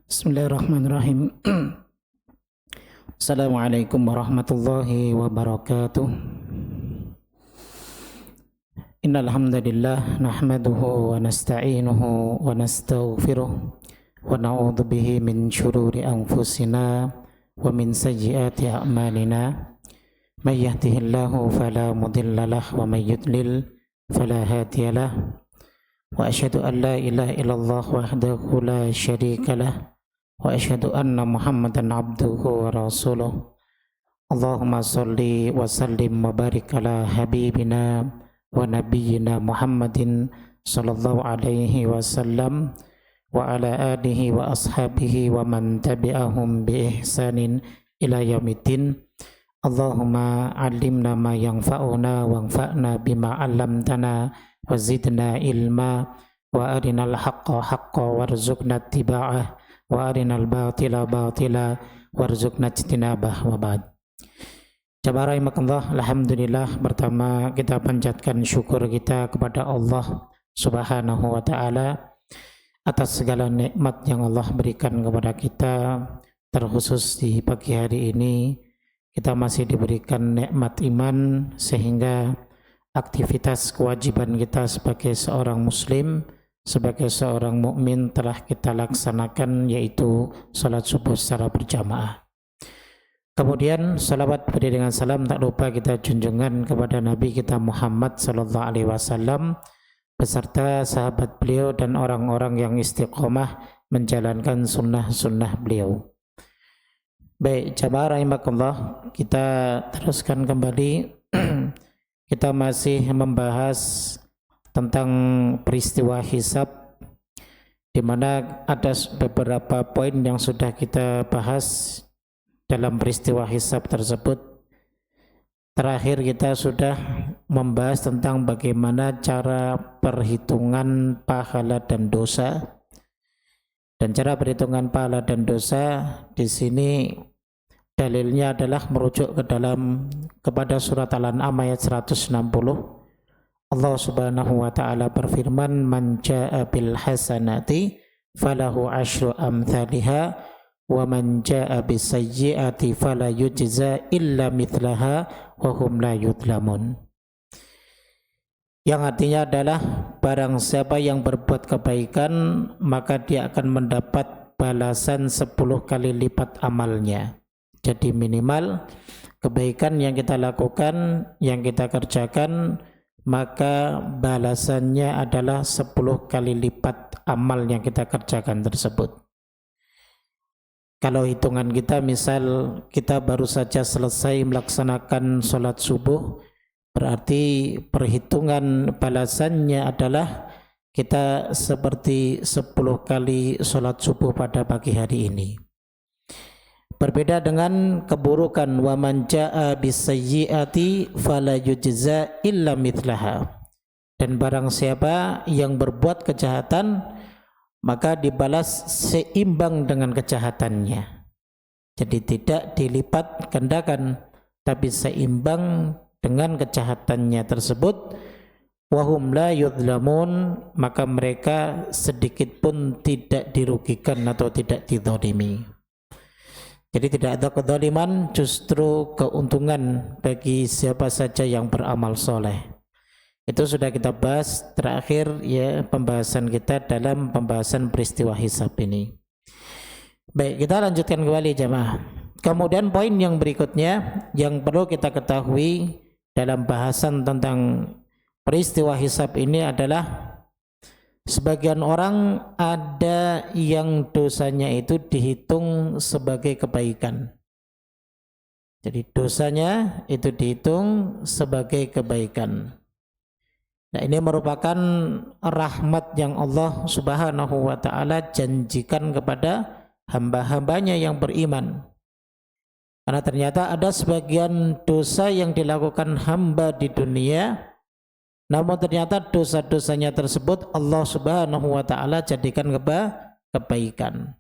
Bismillahirrahmanirrahim. Assalamualaikum warahmatullahi wabarakatuh. Innal hamdalillah nahmaduhu wa nasta'inuhu wa nastaghfiruh wa na'udzu bihi min shururi anfusina wa min sayyiati a'malina. May yahdihillahu fala mudilla lahu wa may yudlil fala hadiya lahu. Wa asyhadu an la ilaha illallah wahdahu la syarika lahu wa asyhadu anna Muhammadan abduhu wa rasuluh. Allahumma shalli wa sallim wa barik ala habibina wa nabiyyina Muhammadin sallallahu alaihi wasallam wa ala alihi wa ashabihi wa man tabi'ahum bi ihsanin ila yaumiddin. Allahumma 'allimna ma yanfa'una wanfa'na bima 'allamtana wa zidna ilma wa arinal haqqa haqqa warzuqna ittiba'ah wa arinal batila batila warzuqna ijtinabah wa ba'd. Jamaah rahimakumullah, alhamdulillah, pertama kita panjatkan syukur kita kepada Allah Subhanahu wa taala atas segala nikmat yang Allah berikan kepada kita, terkhusus di pagi hari ini kita masih diberikan nikmat iman sehingga aktivitas kewajiban kita sebagai seorang muslim, sebagai seorang mukmin telah kita laksanakan, yaitu salat subuh secara berjamaah. Kemudian salawat beri dengan salam tak lupa kita junjungan kepada Nabi kita Muhammad sallallahu alaihi wasallam beserta sahabat beliau dan orang-orang yang istiqomah menjalankan sunnah-sunnah beliau. Baik, jamaah rahimakumullah, kita teruskan kembali. Kita masih membahas tentang peristiwa hisab, di mana ada beberapa poin yang sudah kita bahas dalam peristiwa hisab tersebut. Terakhir kita sudah membahas tentang bagaimana cara perhitungan pahala dan dosa. Dan cara perhitungan pahala dan dosa di sini dalilnya adalah merujuk kepada surat Al-An'am ayat 160. Allah Subhanahu wa taala berfirman, "Man jaa'a bil hasanati falahu asyru amsalha wa man jaa'a bis sayyi'ati fala yujza illa mithlaha wa hum la yudlamun." Yang artinya adalah barang siapa yang berbuat kebaikan maka dia akan mendapat balasan 10 kali lipat amalnya. Jadi minimal kebaikan yang kita lakukan, yang kita kerjakan, maka balasannya adalah 10 kali lipat amal yang kita kerjakan tersebut. Kalau hitungan kita, misal kita baru saja selesai melaksanakan sholat subuh, berarti perhitungan balasannya adalah kita seperti 10 kali sholat subuh pada pagi hari ini. Berbeda dengan keburukan, wa man jaa bisayyiati fala yujza illa mithlaha. Dan barang siapa yang berbuat kejahatan maka dibalas seimbang dengan kejahatannya. Jadi tidak dilipat gandakan, tapi seimbang dengan kejahatannya tersebut. Wahum la yudlamun, maka mereka sedikit pun tidak dirugikan atau tidak dizalimi. Jadi tidak ada kezaliman, justru keuntungan bagi siapa saja yang beramal soleh. Itu sudah kita bahas terakhir ya, pembahasan kita dalam pembahasan peristiwa hisab ini. Baik, kita lanjutkan kembali jamaah. Kemudian poin yang berikutnya yang perlu kita ketahui dalam bahasan tentang peristiwa hisab ini adalah sebagian orang ada yang dosanya itu dihitung sebagai kebaikan. Jadi dosanya itu dihitung sebagai kebaikan. Nah, ini merupakan rahmat yang Allah Subhanahu wa taala janjikan kepada hamba-hambanya yang beriman. Karena ternyata ada sebagian dosa yang dilakukan hamba di dunia, namun ternyata dosa-dosanya tersebut Allah Subhanahu wa taala jadikan kebaikan.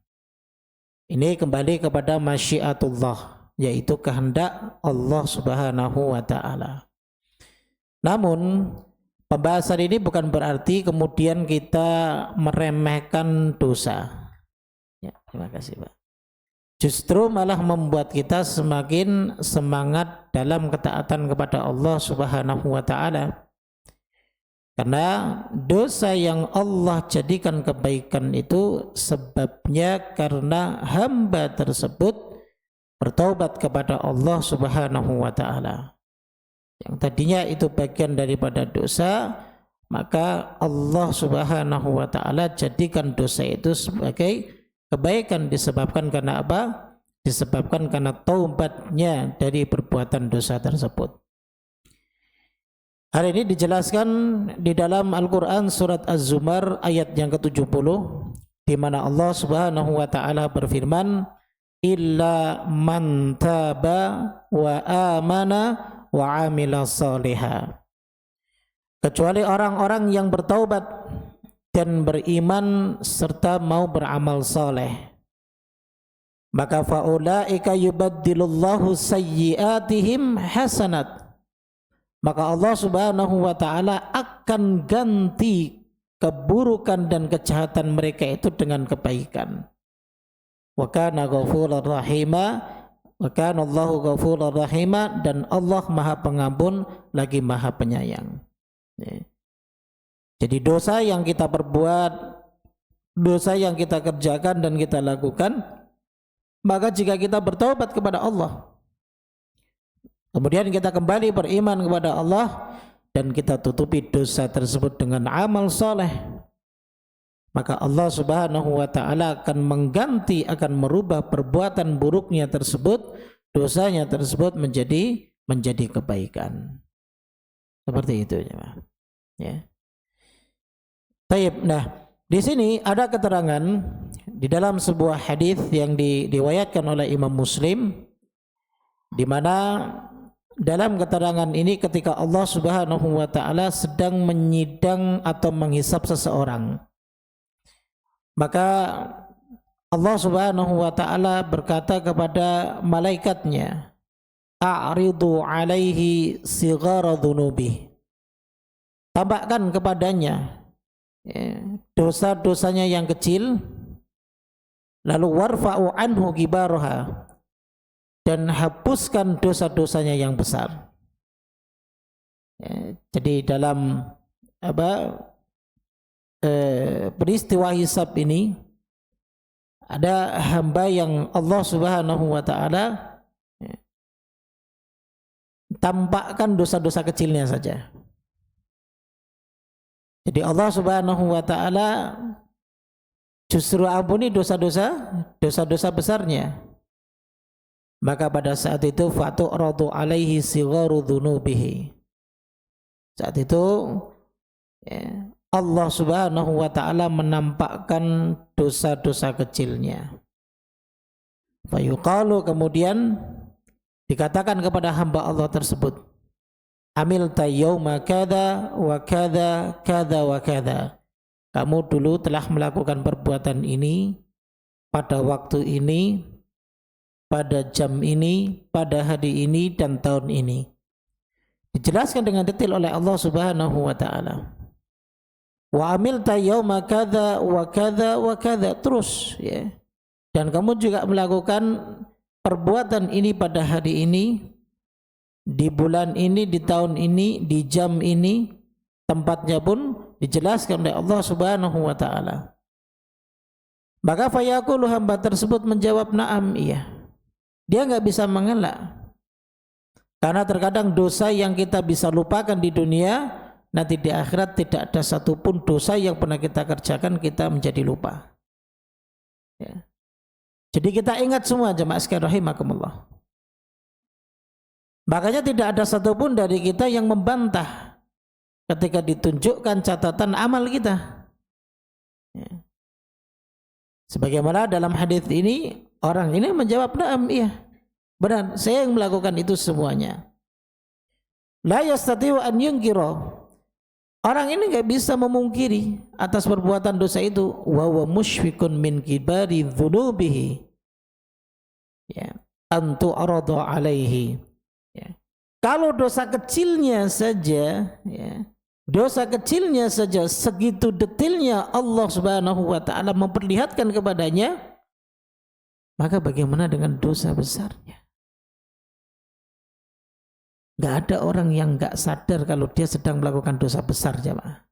Ini kembali kepada masyiatullah, yaitu kehendak Allah Subhanahu wa taala. Namun pembahasan ini bukan berarti kemudian kita meremehkan dosa. Ya, terima kasih Pak. Justru malah membuat kita semakin semangat dalam ketaatan kepada Allah Subhanahu wa taala. Karena dosa yang Allah jadikan kebaikan itu sebabnya karena hamba tersebut bertaubat kepada Allah Subhanahu wa taala. Yang tadinya itu bagian daripada dosa, maka Allah Subhanahu wa taala jadikan dosa itu sebagai kebaikan. Disebabkan karena apa? Disebabkan karena taubatnya dari perbuatan dosa tersebut. Hal ini dijelaskan di dalam Al-Quran surat Az-Zumar ayat yang ke-70, di mana Allah Subhanahu wa taala berfirman, illa man taba wa amana wa amila salihah. Kecuali orang-orang yang bertaubat dan beriman serta mau beramal saleh. Maka faulaika yubaddilullahu sayyiatihim hasanat. Maka Allah Subhanahu wa taala akan ganti keburukan dan kejahatan mereka itu dengan kebaikan. Wa kana ghafurur rahima, wa kana Allahu ghafurur rahima, dan Allah Maha Pengampun lagi Maha Penyayang. Jadi dosa yang kita perbuat, dosa yang kita kerjakan dan kita lakukan, maka jika kita bertaubat kepada Allah, kemudian kita kembali beriman kepada Allah dan kita tutupi dosa tersebut dengan amal soleh, maka Allah Subhanahu wa taala akan mengganti, akan merubah perbuatan buruknya tersebut, dosanya tersebut menjadi kebaikan. Seperti itu ya. Baik, nah di sini ada keterangan di dalam sebuah hadis yang diriwayatkan oleh Imam Muslim, di mana dalam keterangan ini ketika Allah Subhanahu wa taala sedang menyidang atau menghisap seseorang, maka Allah Subhanahu wa taala berkata kepada malaikatnya, a'ridu alaihi sighara dhunubi. Tampakkan kepadanya dosa-dosanya yang kecil, lalu warfa'u anhu kibaraha, dan hapuskan dosa-dosanya yang besar. Jadi dalam peristiwa hisab ini ada hamba yang Allah Subhanahu wa taala tampakkan dosa-dosa kecilnya saja. Jadi Allah Subhanahu wa taala justru ampuni dosa-dosa besarnya. Maka pada saat itu fatu'radu alaihi sigharu dhunubihi. Saat itu Allah Subhanahu wa taala menampakkan dosa-dosa kecilnya. Fayuqalu, kemudian dikatakan kepada hamba Allah tersebut, amilta yauma kada wa kada kada wa kada. Kamu dulu telah melakukan perbuatan ini pada waktu ini, pada jam ini, pada hari ini, dan tahun ini. Dijelaskan dengan detail oleh Allah Subhanahu wa taala. Wa amilta yauma kada wa kada wa kada, terus ya. Dan kamu juga melakukan perbuatan ini pada hari ini, di bulan ini, di tahun ini, di jam ini, tempatnya pun dijelaskan oleh Allah Subhanahu wa taala. Maka fayaqulu, hamba tersebut menjawab na'am, iya. Dia nggak bisa mengelak, karena terkadang dosa yang kita bisa lupakan di dunia, nanti di akhirat tidak ada satupun dosa yang pernah kita kerjakan kita menjadi lupa ya. Jadi kita ingat semua, jemaah sekalian rahimakumullah. Makanya tidak ada satupun dari kita yang membantah ketika ditunjukkan catatan amal kita ya. Sebagaimana dalam hadis ini, orang ini menjawab, na'am, iya, benar, saya yang melakukan itu semuanya. La yastati'u an yunkira. Orang ini enggak bisa memungkiri atas perbuatan dosa itu. Wa huwa musyfiqun min kibari dzunubihi. Ya, antu arada alaihi. Ya. Kalau dosa kecilnya saja, ya, dosa kecilnya saja segitu detailnya Allah Subhanahu wa taala memperlihatkan kepadanya, Maka bagaimana dengan dosa besarnya? Nggak ada orang yang nggak sadar kalau dia sedang melakukan dosa besar, jemaah.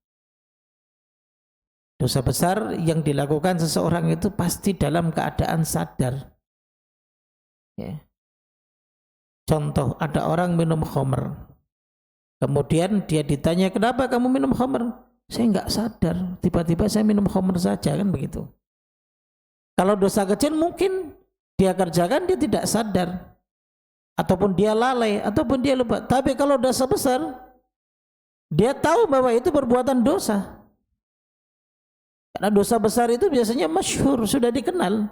Dosa besar yang dilakukan seseorang itu pasti dalam keadaan sadar. Ya. Contoh, ada orang minum khamr. Kemudian dia ditanya, kenapa kamu minum khamr? Saya nggak sadar, tiba-tiba saya minum khamr saja, kan begitu. Kalau dosa kecil mungkin dia kerjakan, dia tidak sadar. Ataupun dia lalai, ataupun dia lupa. Tapi kalau dosa besar, dia tahu bahwa itu perbuatan dosa. Karena dosa besar itu biasanya masyhur, sudah dikenal.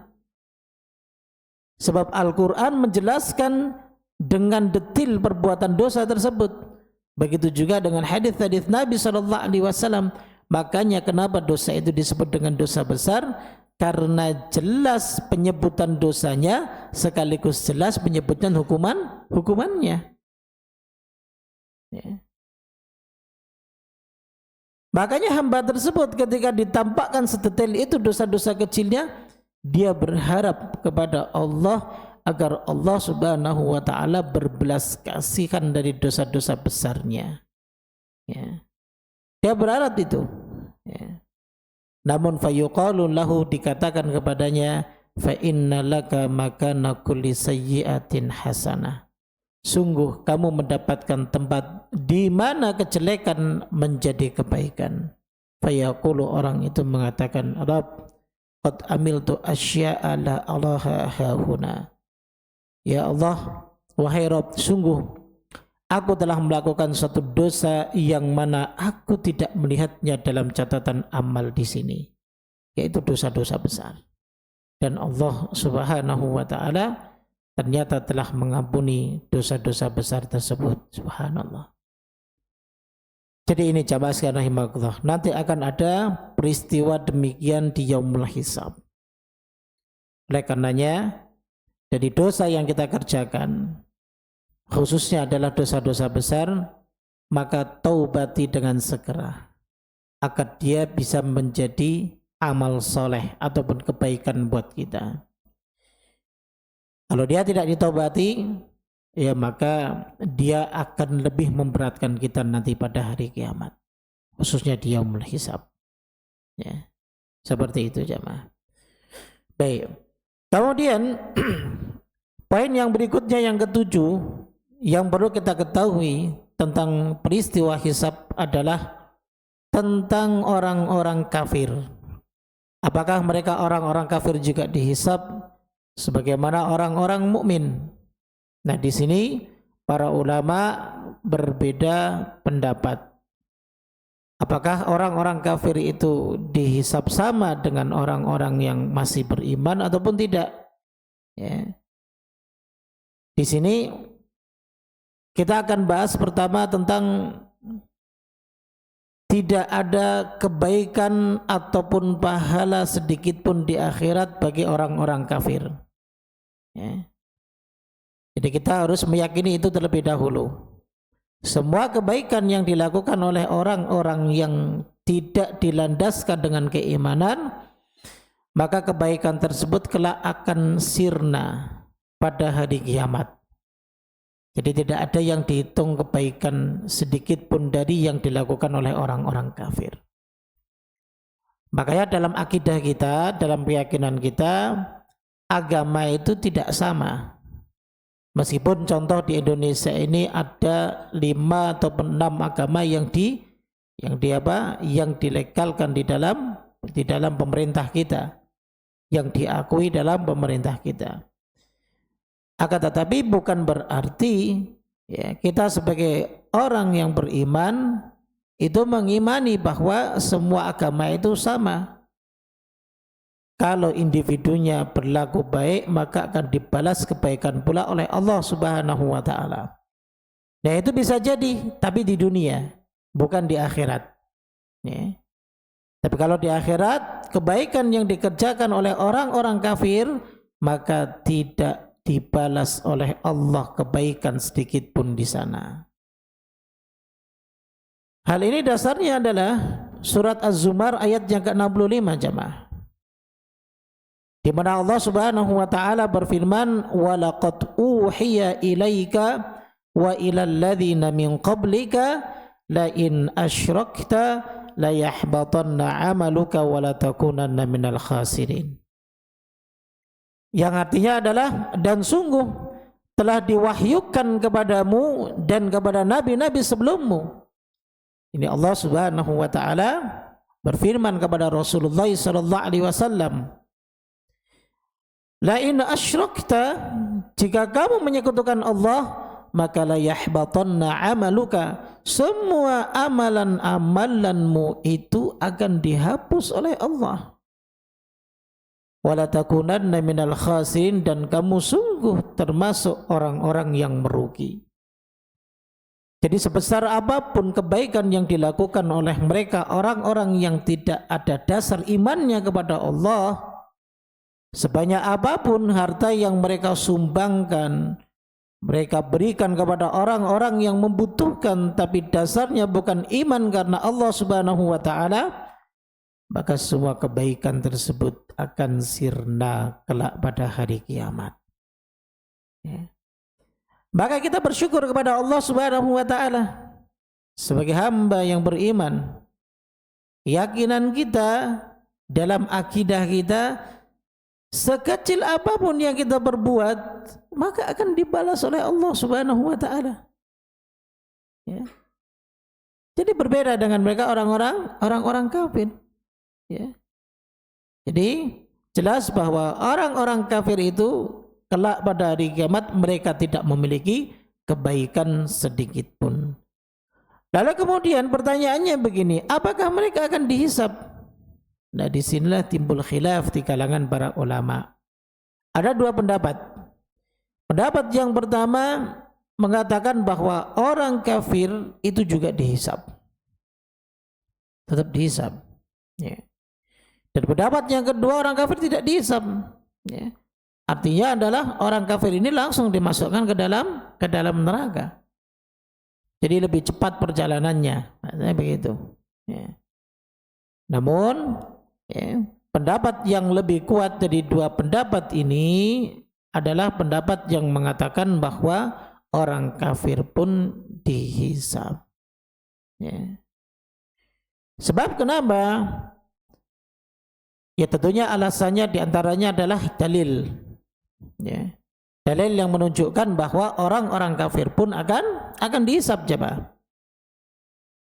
Sebab Al-Quran menjelaskan dengan detil perbuatan dosa tersebut. Begitu juga dengan hadis-hadis Nabi SAW. Makanya kenapa dosa itu disebut dengan dosa besar? Karena jelas penyebutan dosanya sekaligus jelas penyebutan hukumannya. Ya. Makanya hamba tersebut ketika ditampakkan sedetail itu dosa-dosa kecilnya, dia berharap kepada Allah agar Allah Subhanahu wa taala berbelas kasihan dari dosa-dosa besarnya. Ya. Dia berharap itu. Ya. Namun fayuqalu lahu, dikatakan kepadanya, fa inna laka makana kulli sayyi'atin hasanah. Sungguh kamu mendapatkan tempat di mana kejelekan menjadi kebaikan. Fayaqulu, orang itu mengatakan, Rabb, qad amiltu asya'a la alaha hahuna. Ya Allah, wahai Rabb, sungguh aku telah melakukan suatu dosa yang mana aku tidak melihatnya dalam catatan amal di sini, yaitu dosa-dosa besar. Dan Allah Subhanahu wa taala ternyata telah mengampuni dosa-dosa besar tersebut. Subhanallah. Jadi ini jamaah sekalian rahimakumullah, nanti akan ada peristiwa demikian di yaumul hisab. Oleh karenanya, jadi dosa yang kita kerjakan khususnya adalah dosa-dosa besar, maka taubati dengan segera agar dia bisa menjadi amal soleh ataupun kebaikan buat kita. Kalau dia tidak ditaubati, ya maka dia akan lebih memberatkan kita nanti pada hari kiamat, khususnya di yaumul hisab. Ya, seperti itu jamaah. Baik. Kemudian poin yang berikutnya, yang ketujuh, yang perlu kita ketahui tentang peristiwa hisab adalah tentang orang-orang kafir. Apakah mereka orang-orang kafir juga dihisab sebagaimana orang-orang mukmin? Nah, di sini para ulama berbeda pendapat. Apakah orang-orang kafir itu dihisab sama dengan orang-orang yang masih beriman ataupun tidak? Ya. Di sini kita akan bahas pertama tentang tidak ada kebaikan ataupun pahala sedikit pun di akhirat bagi orang-orang kafir. Ya. Jadi kita harus meyakini itu terlebih dahulu. Semua kebaikan yang dilakukan oleh orang-orang yang tidak dilandaskan dengan keimanan, maka kebaikan tersebut kelak akan sirna pada hari kiamat. Jadi tidak ada yang dihitung kebaikan sedikit pun dari yang dilakukan oleh orang-orang kafir. Makanya dalam akidah kita, dalam keyakinan kita, agama itu tidak sama. Meskipun contoh di Indonesia ini ada 5 atau 6 agama yang dilegalkan di dalam pemerintah kita, yang diakui dalam pemerintah kita. Akan tetapi bukan berarti ya, kita sebagai orang yang beriman itu mengimani bahwa semua agama itu sama. Kalau individunya berlaku baik, maka akan dibalas kebaikan pula oleh Allah Subhanahu wa taala. Nah, itu bisa jadi, tapi di dunia, bukan di akhirat. Ya. Tapi kalau di akhirat, kebaikan yang dikerjakan oleh orang-orang kafir, maka tidak dibalas oleh Allah kebaikan sedikit pun di sana. Hal ini dasarnya adalah surat Az-Zumar ayat yang ke-65 jamaah. Di di mana Allah Subhanahu wa taala berfirman, "Wa laqad uhiya ilaika wa ilal ladzina min qablika la in asyrakta la yahbatanna 'amaluka wa la takunanna minal khasirin." Yang artinya adalah, dan sungguh telah diwahyukan kepadamu dan kepada nabi-nabi sebelummu. Ini Allah Subhanahu wa taala berfirman kepada Rasulullah sallallahu alaihi wasallam, "La in asyrakta," jika kamu menyekutukan Allah, maka la yahbatanna 'amaluka, semua amalan-amalanmu itu akan dihapus oleh Allah. Wala takunanna minal khasirin, dan kamu sungguh termasuk orang-orang yang merugi. Jadi sebesar apapun kebaikan yang dilakukan oleh mereka, orang-orang yang tidak ada dasar imannya kepada Allah, sebanyak apapun harta yang mereka sumbangkan, mereka berikan kepada orang-orang yang membutuhkan, tapi dasarnya bukan iman karena Allah Subhanahu wa taala, maka semua kebaikan tersebut akan sirna kelak pada hari kiamat. Ya. Maka kita bersyukur kepada Allah Subhanahu wa taala sebagai hamba yang beriman. Keyakinan kita dalam akidah kita, sekecil apapun yang kita berbuat, maka akan dibalas oleh Allah Subhanahu wa taala. Ya. Jadi berbeda dengan mereka orang-orang kafir. Ya. Jadi jelas bahwa orang-orang kafir itu kelak pada hari kiamat mereka tidak memiliki kebaikan sedikit pun. Lalu kemudian pertanyaannya begini, apakah mereka akan dihisab? Nah, disinilah timbul khilaf di kalangan para ulama. Ada dua pendapat. Pendapat yang pertama mengatakan bahwa orang kafir itu juga dihisab, tetap dihisab. Ya. Dan pendapat yang kedua, orang kafir tidak dihisab. Ya. Artinya adalah orang kafir ini langsung dimasukkan ke dalam neraka. Jadi lebih cepat perjalanannya, maksudnya begitu. Ya. Namun, ya, pendapat yang lebih kuat dari dua pendapat ini adalah pendapat yang mengatakan bahwa orang kafir pun dihisab. Ya. Sebab kenapa? Ya tentunya alasannya diantaranya adalah dalil. Ya. Dalil yang menunjukkan bahwa orang-orang kafir pun akan dihisab jemaah.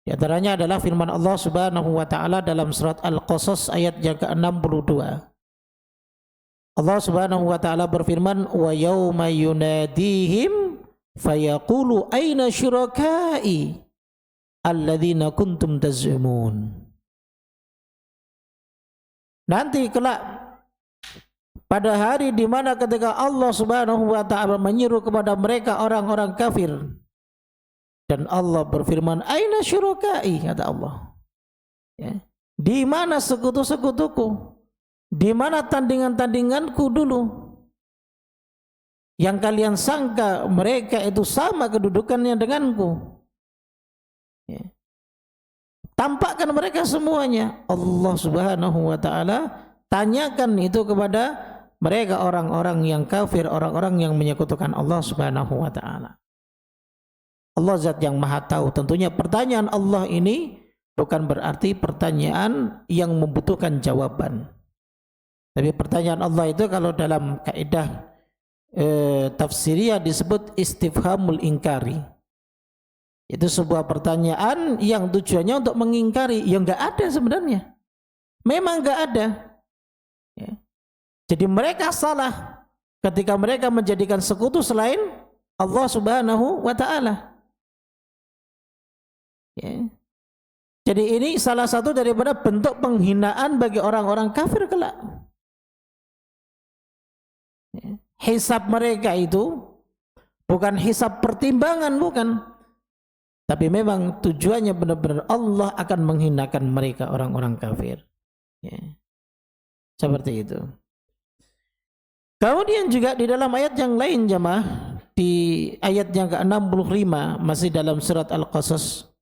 Di antaranya adalah firman Allah Subhanahu wa taala dalam surat Al-Qasas ayat yang ke-62. Allah Subhanahu wa taala berfirman, "Wa yauma yunadihim fayaqulu aina syurakai alladzina kuntum taz'umun." Nanti kelak pada hari di mana ketika Allah Subhanahu wa taala menyeru kepada mereka orang-orang kafir, dan Allah berfirman, "Aina syurakai?" kata Allah. Ya. Di mana sekutu-sekutuku? Di mana tandingan-tandinganku dulu? Yang kalian sangka mereka itu sama kedudukannya denganku. Ya. Tampakkan mereka semuanya. Allah Subhanahu wa taala tanyakan itu kepada mereka orang-orang yang kafir, orang-orang yang menyekutukan Allah Subhanahu wa taala. Allah zat yang maha tahu. Tentunya pertanyaan Allah ini bukan berarti pertanyaan yang membutuhkan jawaban. Tapi pertanyaan Allah itu kalau dalam kaidah tafsiriyah disebut istifhamul inkari. Itu sebuah pertanyaan yang tujuannya untuk mengingkari. Yang enggak ada sebenarnya. Memang enggak ada. Ya. Jadi mereka salah ketika mereka menjadikan sekutu selain Allah Subhanahu wa taala. Ya. Jadi ini salah satu daripada bentuk penghinaan bagi orang-orang kafir kelak. Ya. Hisab mereka itu bukan hisab pertimbangan, bukan. Tapi memang tujuannya benar-benar Allah akan menghinakan mereka orang-orang kafir. Ya. Seperti itu. Kemudian juga di dalam ayat yang lain jemaah, di ayat yang ke-65 masih dalam surat Al-Qasas,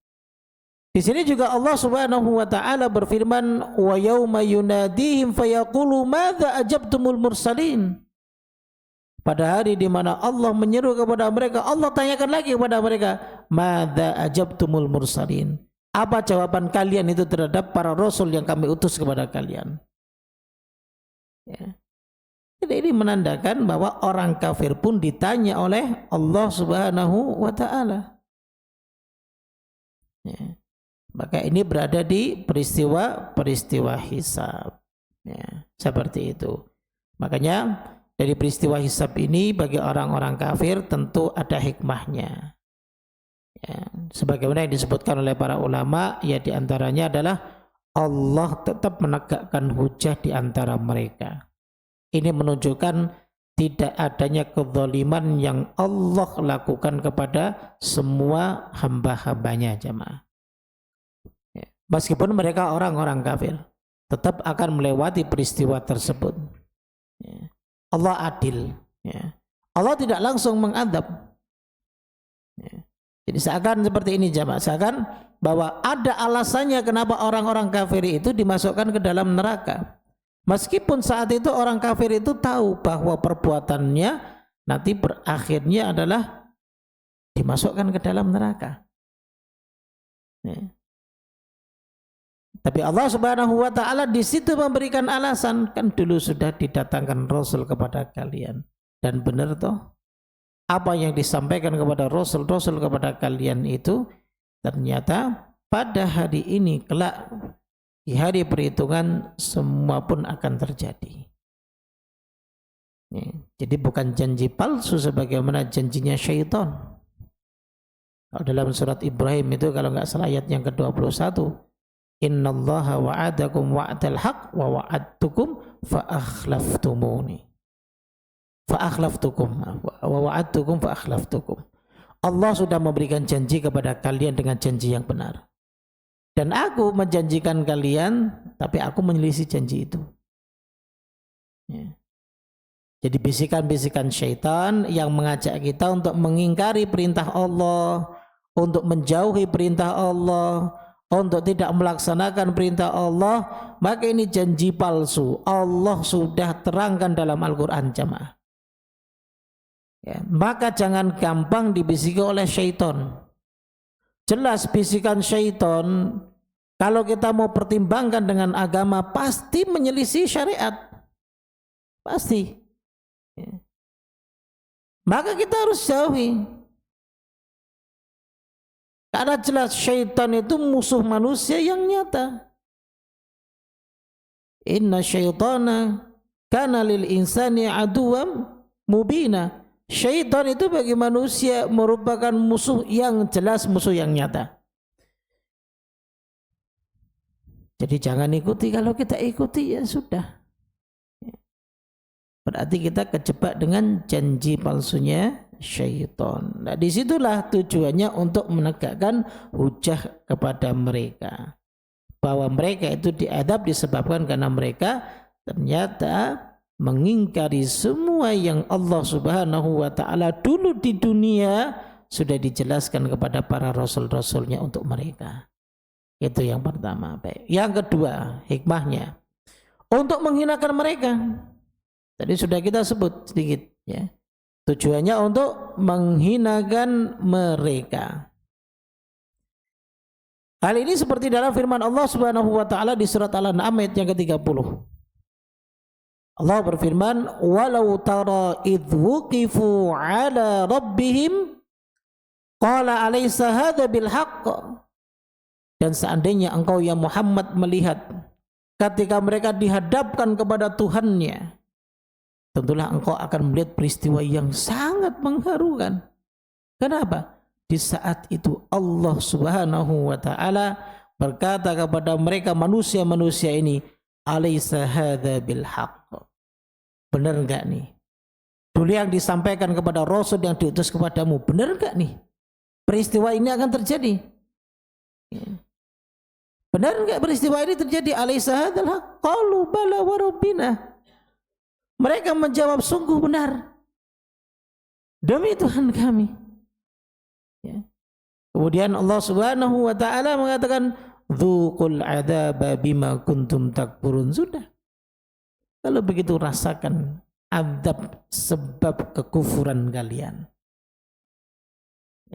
Di sini juga Allah Subhanahu wa taala berfirman, wa yauma yunadihim fayaqulu madza ajabtumul mursalin. Pada hari di mana Allah menyeru kepada mereka, Allah tanyakan lagi kepada mereka, madza ajabtumul mursalin. Apa jawaban kalian itu terhadap para rasul yang kami utus kepada kalian? Ya. Jadi ini menandakan bahwa orang kafir pun ditanya oleh Allah Subhanahu wa taala. Ya. Maka ini berada di peristiwa hisab. Ya, seperti itu. Makanya dari peristiwa hisab ini bagi orang-orang kafir tentu ada hikmahnya. Ya, sebagaimana yang disebutkan oleh para ulama, ya diantaranya adalah Allah tetap menegakkan hujah di antara mereka. Ini menunjukkan tidak adanya kezaliman yang Allah lakukan kepada semua hamba-hambanya, jemaah. Ya, meskipun mereka orang-orang kafir, tetap akan melewati peristiwa tersebut. Ya. Allah adil, ya. Allah tidak langsung mengadab. Ya. Jadi seakan seperti ini jemaah, seakan bahwa ada alasannya kenapa orang-orang kafir itu dimasukkan ke dalam neraka. Meskipun saat itu orang kafir itu tahu bahwa perbuatannya nanti berakhirnya adalah dimasukkan ke dalam neraka. Ya. Tapi Allah Subhanahu wa taala di situ memberikan alasan, kan dulu sudah didatangkan Rasul kepada kalian. Dan benar toh, apa yang disampaikan kepada Rasul kepada kalian itu ternyata pada hari ini kelak di hari perhitungan semua pun akan terjadi. Jadi bukan janji palsu sebagaimana janjinya syaitan. Kalau dalam surat Ibrahim itu kalau nggak salah ayat yang ke-21, innallaha wa'adakum wa'dal haq wa wa'adtukum fa akhlaftumuni. Fa akhlaftukum wa wa'adtukum fa akhlaftukum. Allah sudah memberikan janji kepada kalian dengan janji yang benar. Dan aku menjanjikan kalian, tapi aku menyelisih janji itu. Ya. Jadi bisikan-bisikan syaitan yang mengajak kita untuk mengingkari perintah Allah, untuk menjauhi perintah Allah, untuk tidak melaksanakan perintah Allah, maka ini janji palsu. Allah sudah terangkan dalam Al-Quran, jamaah. Ya, maka jangan gampang dibisiki oleh syaitan. Jelas bisikan syaitan, kalau kita mau pertimbangkan dengan agama, pasti menyelisih syariat. Pasti. Ya. Maka kita harus jauhi. Karena jelas syaitan itu musuh manusia yang nyata. Inna syaitana kana lil insani aduwam mubina. Syaitan itu bagi manusia merupakan musuh yang jelas, musuh yang nyata. Jadi jangan ikuti, kalau kita ikuti ya sudah. Berarti kita kejebak dengan janji palsunya syaitan. Nah, disitulah tujuannya untuk menegakkan hujah kepada mereka, bahwa mereka itu diadab disebabkan karena mereka ternyata mengingkari semua yang Allah Subhanahu wa taala dulu di dunia sudah dijelaskan kepada para rasul-rasulnya untuk mereka. Itu yang pertama. Baik. Yang kedua, hikmahnya untuk menghinakan mereka. Tadi sudah kita sebut sedikit, ya. Tujuannya untuk menghinakan mereka. Hal ini seperti dalam firman Allah Subhanahu wa taala di surat Al-An'am ayat yang ke-30. Allah berfirman, "Walau tara idh wuqifu 'ala rabbihim qala alaysa hadza bil haqq." Dan seandainya engkau ya Muhammad melihat ketika mereka dihadapkan kepada Tuhannya, tentulah engkau akan melihat peristiwa yang sangat mengharukan. Kenapa? Di saat itu Allah Subhanahu wa taala berkata kepada mereka manusia-manusia ini, "Alaysa hadza bil haqq." Benar enggak nih? Dulu yang disampaikan kepada Rasul yang diutus kepadamu, benar enggak nih? Peristiwa ini akan terjadi. Benar enggak peristiwa ini terjadi? Alaysa hadzal haqq? Qalu bala wa rabbina. Mereka menjawab, sungguh benar. Demi Tuhan kami. Ya. Kemudian Allah Subhanahu wa taala mengatakan dzuqul adzaba bima kuntum takfurun. Sudah. Kalau begitu rasakan azab sebab kekufuran kalian.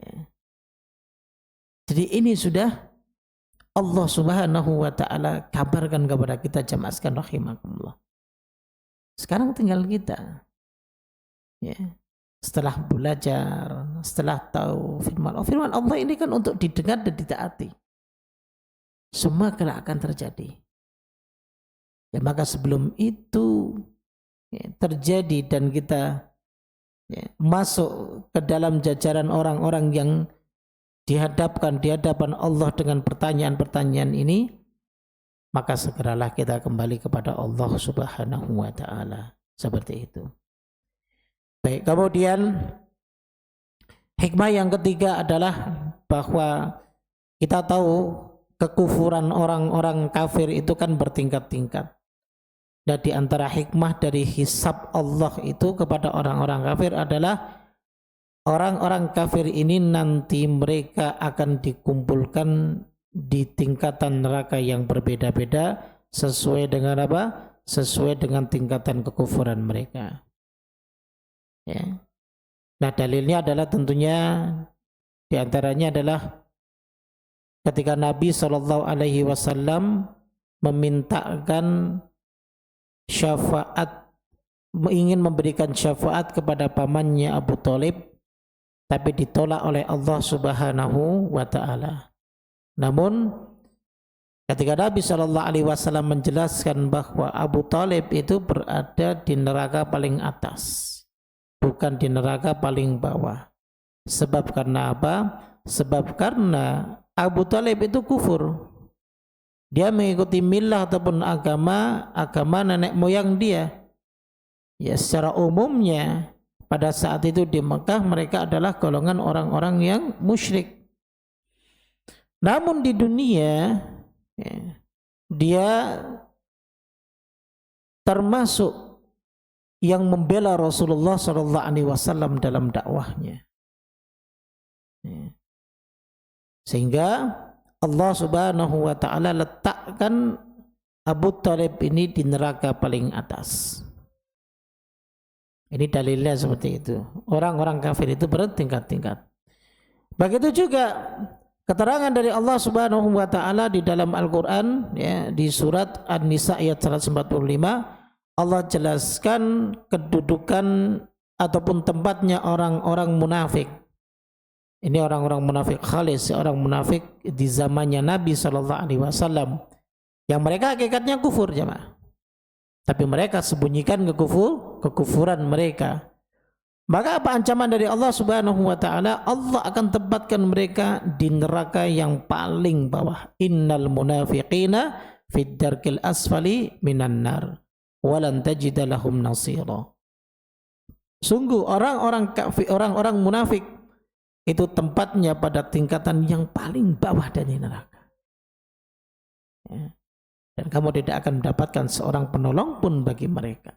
Ya. Jadi ini sudah Allah Subhanahu wa taala kabarkan kepada kita, jamaah sekalian rahimakumullah. Sekarang tinggal kita. Ya. Setelah belajar, setelah tahu firman Allah ini kan untuk didengar dan ditaati. Semua akan terjadi. Ya, maka sebelum itu terjadi dan kita masuk ke dalam jajaran orang-orang yang dihadapkan di hadapan Allah dengan pertanyaan-pertanyaan ini, maka segeralah kita kembali kepada Allah Subhanahu wa taala. Seperti itu. Baik, kemudian hikmah yang ketiga adalah bahwa kita tahu kekufuran orang-orang kafir itu kan bertingkat-tingkat. Dan di antara hikmah dari hisab Allah itu kepada orang-orang kafir adalah orang-orang kafir ini nanti mereka akan dikumpulkan di tingkatan neraka yang berbeda-beda sesuai dengan apa? Sesuai dengan tingkatan kekufuran mereka. Ya. Nah, dalilnya adalah tentunya di antaranya adalah ketika Nabi SAW memintakan syafaat, ingin memberikan syafaat kepada pamannya Abu Thalib, tapi ditolak oleh Allah Subhanahu wa taala. Namun ketika Nabi SAW menjelaskan bahwa Abu Thalib itu berada di neraka paling atas, bukan di neraka paling bawah. Sebab karena apa? Sebab karena Abu Thalib itu kufur. Dia mengikuti milah ataupun agama nenek moyang dia. Ya, secara umumnya pada saat itu di Mekah mereka adalah golongan orang-orang yang musyrik. Namun di dunia ya, dia termasuk yang membela Rasulullah SAW dalam dakwahnya. Sehingga Allah Subhanahu wa taala letakkan Abu Thalib ini di neraka paling atas. Ini dalilnya seperti itu. Orang-orang kafir itu bertingkat-tingkat. Begitu juga keterangan dari Allah Subhanahu wa taala di dalam Al-Qur'an ya, di surat An-Nisa ayat 145. Allah jelaskan kedudukan ataupun tempatnya orang-orang munafik. Ini orang-orang munafik khalis, orang munafik di zamannya Nabi SAW, yang mereka hakikatnya kufur, jemaah. Tapi mereka sembunyikan kekufuran mereka. Maka apa ancaman dari Allah Subhanahu wa taala? Allah akan tempatkan mereka di neraka yang paling bawah. Innal munafiqina fid darkil asfali minan nar. Walan tajida lahum nasira. Sungguh orang-orang kafir, orang-orang munafik itu tempatnya pada tingkatan yang paling bawah dari neraka. Ya. Dan kamu tidak akan mendapatkan seorang penolong pun bagi mereka.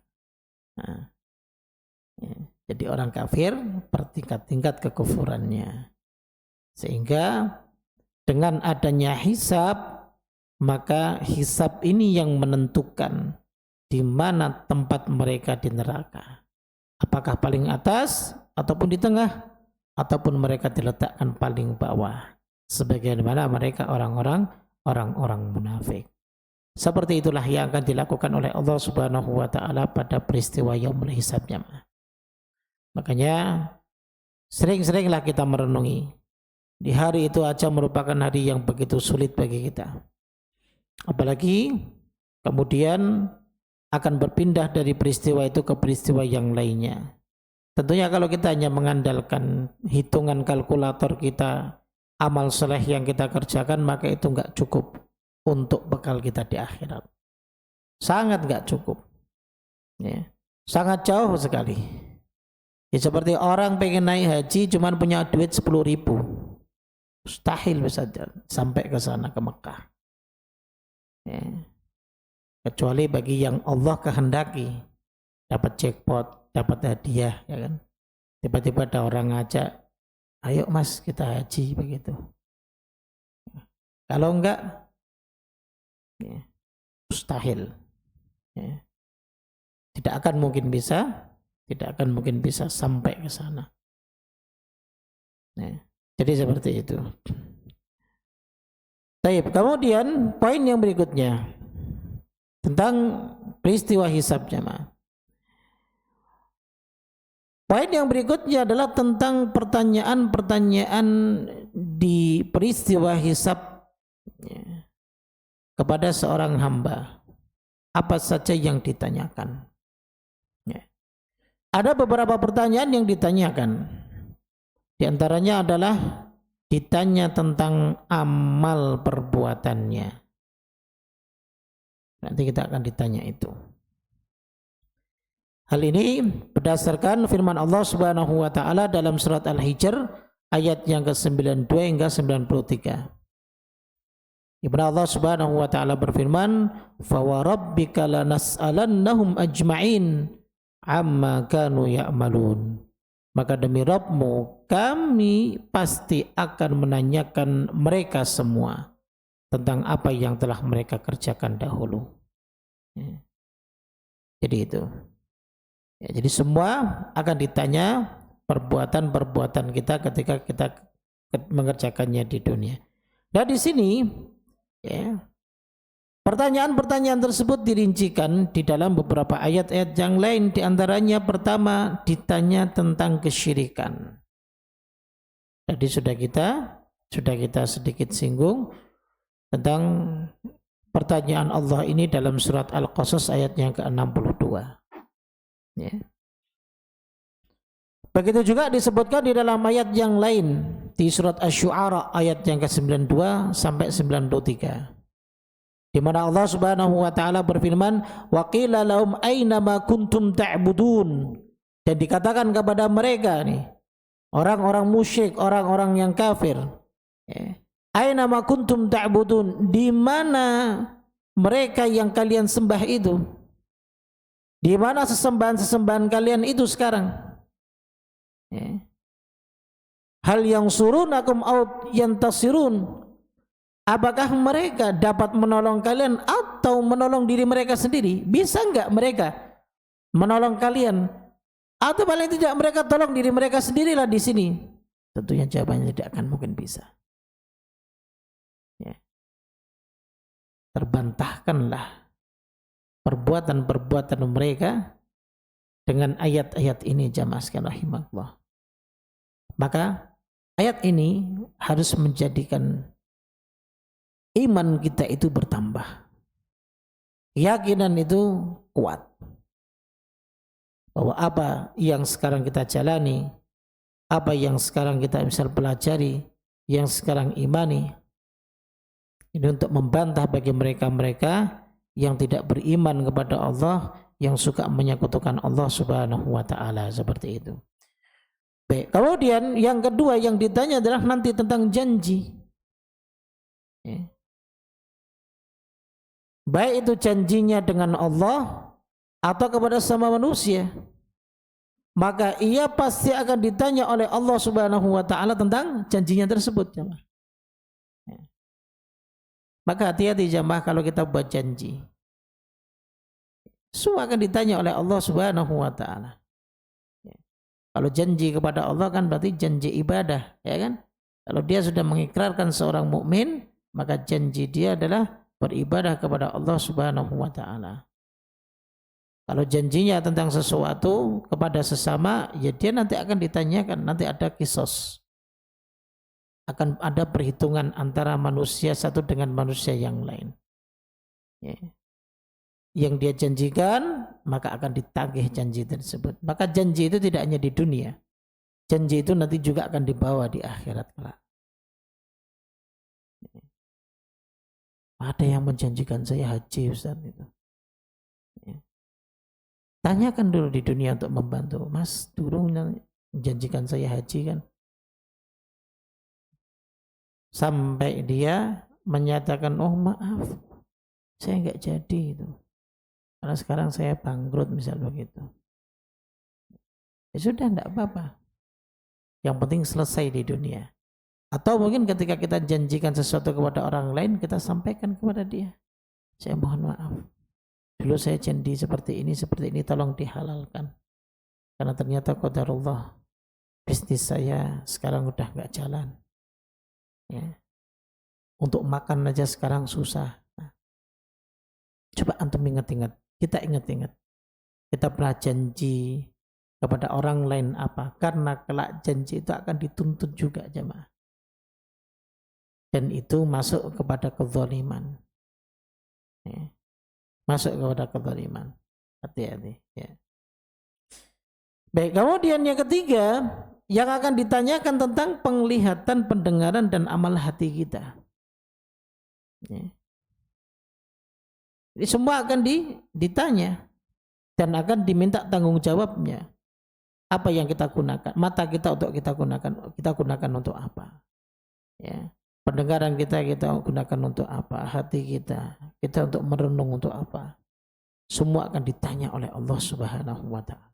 Nah, ya. Jadi orang kafir bertingkat-tingkat kekufurannya. Sehingga dengan adanya hisab, maka hisab ini yang menentukan di mana tempat mereka di neraka. Apakah paling atas ataupun di tengah, ataupun mereka diletakkan paling bawah. Sebagaimana mereka orang-orang munafik. Seperti itulah yang akan dilakukan oleh Allah Subhanahu wa taala pada peristiwa yaumul hisabnya. Makanya sering-seringlah kita merenungi. Di hari itu aja merupakan hari yang begitu sulit bagi kita. Apalagi kemudian akan berpindah dari peristiwa itu ke peristiwa yang lainnya. Tentunya kalau kita hanya mengandalkan hitungan kalkulator kita, amal soleh yang kita kerjakan, maka itu enggak cukup untuk bekal kita di akhirat. Sangat enggak cukup. Ya. Sangat jauh sekali. Ya, seperti orang pengen naik haji cuman punya duit 10.000. Mustahil bisa sampai ke sana, ke Mekah. Ya. Kecuali bagi yang Allah kehendaki dapat jackpot, dapat hadiah, ya kan. Tiba-tiba ada orang ngajak, ayo mas kita haji begitu. Kalau enggak, ya, mustahil. Ya. Tidak akan mungkin bisa sampai ke sana. Ya. Jadi seperti itu. Baik, kemudian poin yang berikutnya tentang peristiwa hisab jemaah. Poin yang berikutnya adalah tentang pertanyaan-pertanyaan di peristiwa hisab ya, kepada seorang hamba. Apa saja yang ditanyakan. Ya. Ada beberapa pertanyaan yang ditanyakan. Di antaranya adalah ditanya tentang amal perbuatannya. Nanti kita akan ditanya itu. Hal ini berdasarkan firman Allah Subhanahu wa taala dalam surat Al-Hijr ayat yang ke-92 hingga 93. Di mana Allah Subhanahu wa taala berfirman, "Fa wa rabbika lanas'alannahum ajma'in amma kanu ya'malun." Maka demi Rabbmu, kami pasti akan menanyakan mereka semua tentang apa yang telah mereka kerjakan dahulu. Ya. Jadi itu. Ya, jadi semua akan ditanya perbuatan-perbuatan kita ketika kita mengerjakannya di dunia. Nah di sini, ya, pertanyaan-pertanyaan tersebut dirincikan di dalam beberapa ayat-ayat yang lain. Di antaranya pertama ditanya tentang kesyirikan. Tadi sudah kita sedikit singgung tentang pertanyaan Allah ini dalam surat Al-Qasas ayat yang ke-62. Ya. Begitu juga disebutkan di dalam ayat yang lain di surat Asy-Syu'ara ayat yang ke-92 sampai 93. Di mana Allah Subhanahu wa taala berfirman, "Wa qila lahum aina ma kuntum ta'budun." Dan dikatakan kepada mereka nih, orang-orang musyrik, orang-orang yang kafir, ya, aina ma kuntum ta'budun, di mana mereka yang kalian sembah itu? Di mana sesembahan-sesembahan kalian itu sekarang? Ya. Hal yang surunakum aw yantasirun. Apakah mereka dapat menolong kalian atau menolong diri mereka sendiri? Bisa enggak mereka menolong kalian? Atau paling tidak mereka tolong diri mereka sendirilah di sini? Tentunya jawabannya tidak akan mungkin bisa. Ya. Terbantahkanlah perbuatan-perbuatan mereka dengan ayat-ayat ini jamaah sekalian rahimakumullah. Maka ayat ini harus menjadikan iman kita itu bertambah. Keyakinan itu kuat. Bahwa apa yang sekarang kita jalani, apa yang sekarang kita misal pelajari, yang sekarang imani, ini untuk membantah bagi mereka-mereka yang tidak beriman kepada Allah, yang suka menyekutukan Allah Subhanahu wa taala seperti itu. Baik, kemudian yang kedua yang ditanya adalah nanti tentang janji. Ya. Baik itu janjinya dengan Allah atau kepada sama manusia. Maka ia pasti akan ditanya oleh Allah Subhanahu wa taala tentang janjinya tersebut. Ya. Maka hati-hati jamaah kalau kita buat janji. Semua akan ditanya oleh Allah Subhanahu wa taala. Ya. Kalau janji kepada Allah kan berarti janji ibadah, ya kan? Kalau dia sudah mengikrarkan seorang mukmin, maka janji dia adalah beribadah kepada Allah Subhanahu wa taala. Kalau janjinya tentang sesuatu kepada sesama, ya dia nanti akan ditanyakan, nanti ada kisos. Akan ada perhitungan antara manusia satu dengan manusia yang lain. Ya. Yang dia janjikan, maka akan ditagih janji tersebut. Maka janji itu tidak hanya di dunia. Janji itu nanti juga akan dibawa di akhirat kelak. Ada yang menjanjikan saya haji Ustaz itu. Ya. Tanyakan dulu di dunia untuk membantu. Mas, dulu menjanjikan saya haji kan. Sampai dia menyatakan, oh maaf, saya nggak jadi itu. Karena sekarang saya bangkrut misal begitu. Ya sudah, enggak apa-apa. Yang penting selesai di dunia. Atau mungkin ketika kita janjikan sesuatu kepada orang lain, kita sampaikan kepada dia, saya mohon maaf, dulu saya janji seperti ini, tolong dihalalkan. Karena ternyata qadarullah, bisnis saya sekarang udah nggak jalan. Ya. Untuk makan aja sekarang susah. Nah, coba antum ingat-ingat, kita ingat-ingat. Kita pernah janji kepada orang lain apa? Karena kelak janji itu akan dituntut juga jemaah. Dan itu masuk kepada kezaliman. Ya. Masuk kepada kezaliman. Hati-hati. Ya. Baik, kemudian yang ketiga, yang akan ditanyakan tentang penglihatan, pendengaran, dan amal hati kita. Ya. Ini semua akan ditanya dan akan diminta tanggung jawabnya. Apa yang kita gunakan? Mata kita untuk kita gunakan untuk apa? Ya. Pendengaran kita gunakan untuk apa? Hati kita untuk merenung untuk apa? Semua akan ditanya oleh Allah Subhanahu wa ta'ala.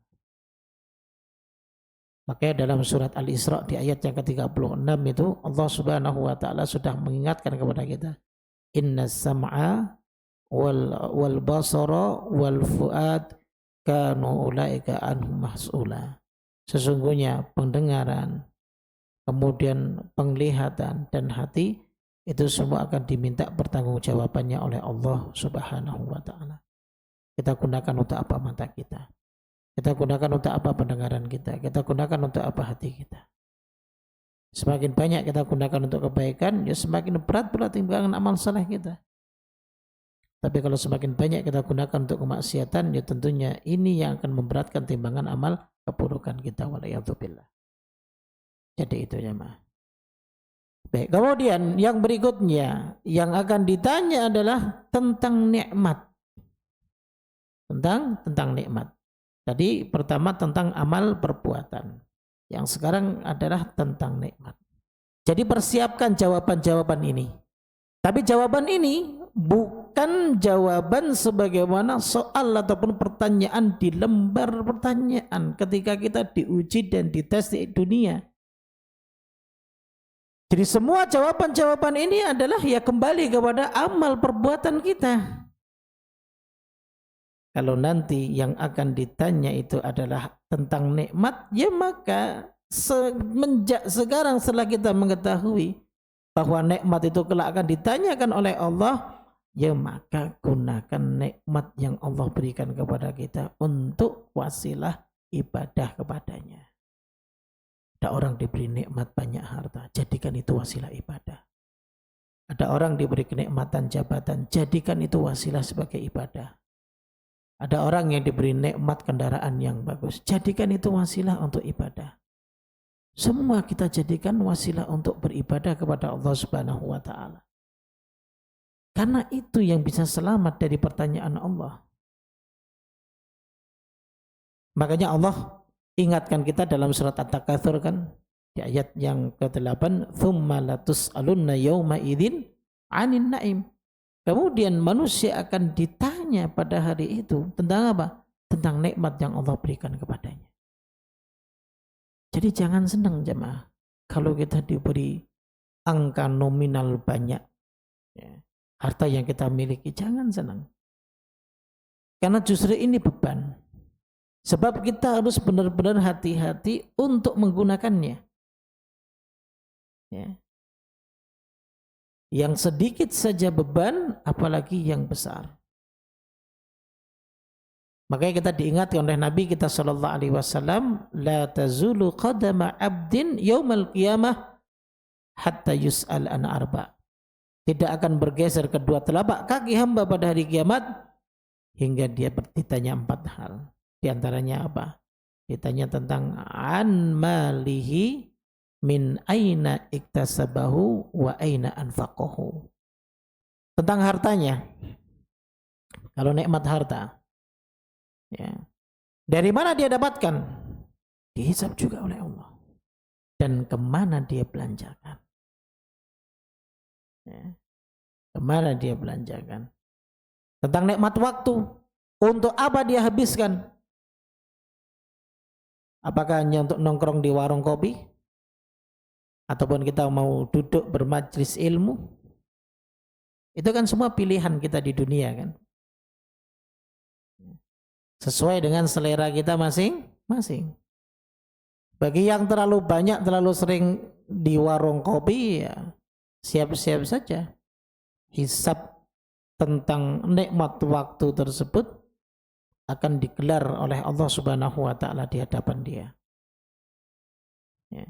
Makanya dalam surat Al-Isra di ayat yang ke-36 itu Allah Subhanahu wa ta'ala sudah mengingatkan kepada kita, inna sam'a wal basara wal fuad kanu ulaika anhum mas'ula. Sesungguhnya pendengaran, kemudian penglihatan dan hati itu semua akan diminta pertanggungjawabannya oleh Allah Subhanahu wa ta'ala. Kita gunakan untuk apa mata kita? Kita gunakan untuk apa pendengaran kita? Kita gunakan untuk apa hati kita? Semakin banyak kita gunakan untuk kebaikan, ya semakin berat pula timbangan amal saleh kita. Tapi kalau semakin banyak kita gunakan untuk kemaksiatan, ya tentunya ini yang akan memberatkan timbangan amal keburukan kita. Waliyadzubillah. Jadi itu ya ma. Baik, kemudian yang berikutnya yang akan ditanya adalah tentang nikmat. Tentang nikmat. Tadi pertama tentang amal perbuatan. Yang sekarang adalah tentang nikmat. Jadi persiapkan jawaban-jawaban ini. Tapi jawaban ini bukan jawaban sebagaimana soal ataupun pertanyaan di lembar pertanyaan ketika kita diuji dan dites di dunia. Jadi semua jawaban-jawaban ini adalah ya kembali kepada amal perbuatan kita. Kalau nanti yang akan ditanya itu adalah tentang nikmat, ya maka semenjak sekarang setelah kita mengetahui bahwa nikmat itu kelak akan ditanyakan oleh Allah, ya maka gunakan nikmat yang Allah berikan kepada kita untuk wasilah ibadah kepadanya. Ada orang diberi nikmat banyak harta, jadikan itu wasilah ibadah. Ada orang diberi kenikmatan jabatan, jadikan itu wasilah sebagai ibadah. Ada orang yang diberi nikmat kendaraan yang bagus, jadikan itu wasilah untuk ibadah. Semua kita jadikan wasilah untuk beribadah kepada Allah Subhanahu wa ta'ala. Karena itu yang bisa selamat dari pertanyaan Allah. Makanya Allah ingatkan kita dalam surat At-Takatsur kan, di ayat yang ke-8, "Tsumma latus'alunna yauma idzin 'anin na'im." Kemudian manusia akan ditanya pada hari itu tentang apa? Tentang nikmat yang Allah berikan kepadanya. Jadi jangan senang jemaah kalau kita diberi angka nominal banyak, ya, harta yang kita miliki, jangan senang. Karena justru ini beban. Sebab kita harus benar-benar hati-hati untuk menggunakannya. Ya. Yang sedikit saja beban, apalagi yang besar. Makanya kita diingatkan oleh Nabi kita sallallahu alaihi wasallam, la tazulu qadama 'abdin yaumal qiyamah hatta yus'al an arba. Tidak akan bergeser kedua telapak kaki hamba pada hari kiamat hingga dia ditanya 4 hal. Di antaranya apa? Ditanya tentang an malihi, min aina iktasabahu wa aina anfaqahu. Tentang hartanya. Kalau nikmat harta, ya, dari mana dia dapatkan? Dihisab juga oleh Allah. Dan kemana dia belanjakan? Ya, kemana dia belanjakan? Tentang nikmat waktu, untuk apa dia habiskan? Apakah hanya untuk nongkrong di warung kopi? ataupun kita mau duduk bermajlis ilmu, itu kan semua pilihan kita di dunia kan. Sesuai dengan selera kita masing-masing. Bagi yang terlalu banyak, terlalu sering di warung kopi, ya siap-siap saja. Hisab tentang nikmat waktu tersebut akan digelar oleh Allah Subhanahu wa Ta'ala di hadapan dia. Ya.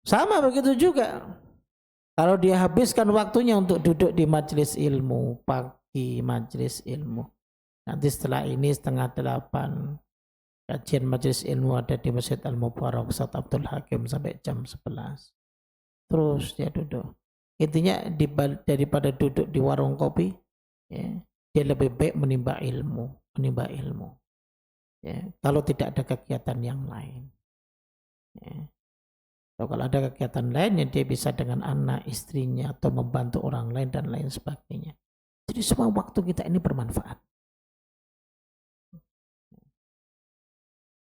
Sama begitu juga. Kalau dia habiskan waktunya untuk duduk di majelis ilmu, pagi majelis ilmu. Nanti setelah ini 7:30 kajian majelis ilmu ada di Masjid Al-Mubarak Ustaz Abdul Hakim sampai jam 11. Terus dia duduk. Intinya daripada duduk di warung kopi, ya, dia lebih baik menimba ilmu. Ya, kalau tidak ada kegiatan yang lain. Ya. Kalau ada kegiatan lain yang dia bisa dengan anak, istrinya, atau membantu orang lain dan lain sebagainya. Jadi semua waktu kita ini bermanfaat.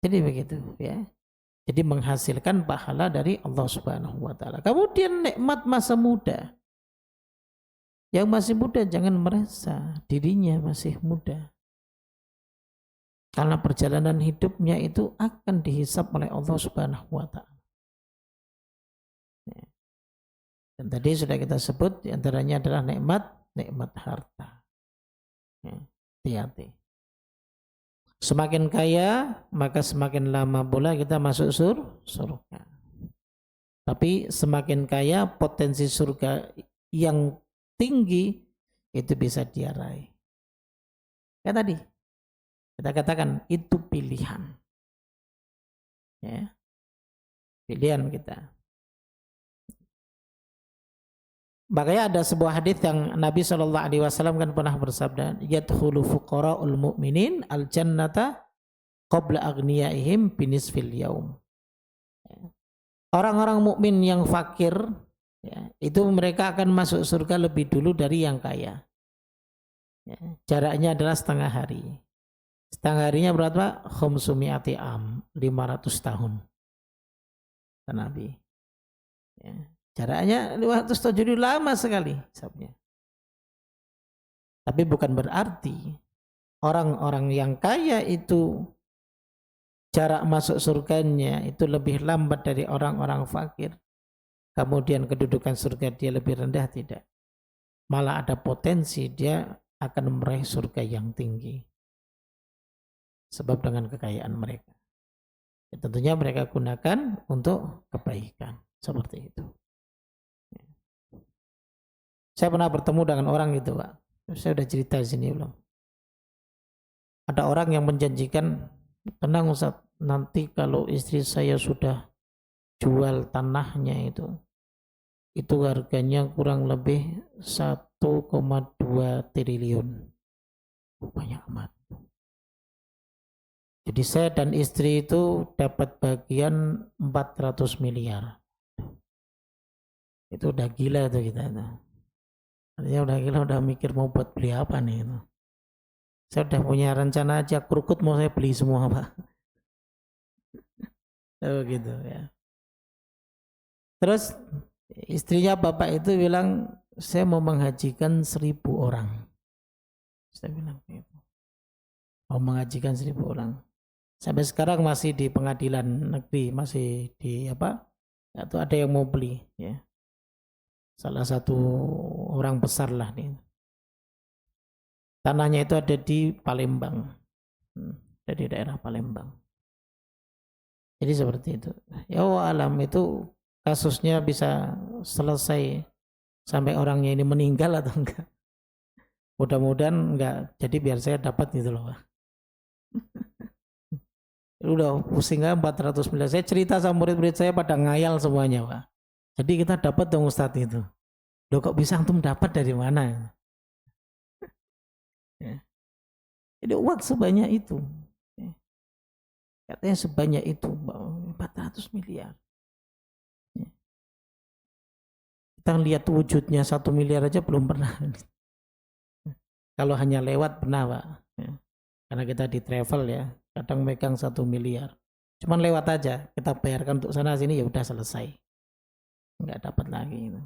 Jadi begitu ya. Jadi menghasilkan pahala dari Allah Subhanahu wa Ta'ala. Kemudian nikmat masa muda. Yang masih muda jangan merasa dirinya masih muda. Karena perjalanan hidupnya itu akan dihisab oleh Allah Subhanahu wa Ta'ala. Dan tadi sudah kita sebut diantaranya adalah nikmat harta. Hati-hati. Semakin kaya maka semakin lama pula kita masuk surga. Tapi semakin kaya potensi surga yang tinggi itu bisa dia raih. Ya tadi kita katakan itu pilihan. Ya. Pilihan kita. Makanya ada sebuah hadis yang Nabi SAW kan pernah bersabda, yadkhulu fuqara'ul mu'minin al-jannata qabla aghniyaihim binisfil yaum. Orang-orang mukmin yang fakir, ya, itu mereka akan masuk surga lebih dulu dari yang kaya. Ya, jaraknya adalah setengah hari. Setengah harinya berapa? Khumsumi'ati am, 500 tahun. Nabi. Ya. Jaraknya 500 tahun, jadi lama sekali hisabnya. Tapi bukan berarti orang-orang yang kaya itu jarak masuk surganya itu lebih lambat dari orang-orang fakir. Kemudian kedudukan surga dia lebih rendah, tidak. Malah ada potensi dia akan meraih surga yang tinggi. Sebab dengan kekayaan mereka. Ya, tentunya mereka gunakan untuk kebaikan. Seperti itu. Saya pernah bertemu dengan orang gitu, Pak. Saya udah cerita di sini belum? Ada orang yang menjanjikan, tenang Ustaz, nanti kalau istri saya sudah jual tanahnya itu harganya kurang lebih 1,2 triliun. Banyak amat. Jadi saya dan istri itu dapat bagian 400 miliar. Itu udah gila tuh kita itu. Artinya udah gila, udah mikir mau buat beli apa nih itu. Saya udah punya rencana aja, krukut mau saya beli semua Pak. Oh gitu ya. Terus istrinya bapak itu bilang, saya mau menghajikan 1.000 orang. Saya bilang gitu. Mau menghajikan 1.000 orang. Sampai sekarang masih di pengadilan negeri, masih di apa? Itu ada yang mau beli ya. Salah satu orang besar lah nih. Tanahnya itu ada di Palembang, ada di daerah Palembang. Jadi seperti itu. Ya alam itu kasusnya bisa selesai sampai orangnya ini meninggal atau enggak. Mudah-mudahan enggak. Jadi biar saya dapat gitu loh Pak. Udah pusing kan 400 miliar. Saya cerita sama murid-murid saya pada ngayal semuanya Pak. Jadi kita dapat dong Ustadz itu. Loh kok bisa antum dapat dari mana? Ya. Jadi uang sebanyak itu. Ya. Katanya sebanyak itu 400 miliar. Ya. Kita lihat wujudnya 1 miliar aja belum pernah. Kalau hanya lewat pernah Pak. Ya. Karena kita di travel ya, kadang megang 1 miliar. Cuman lewat aja, kita bayarkan untuk sana sini ya udah selesai. nggak dapat lagi itu.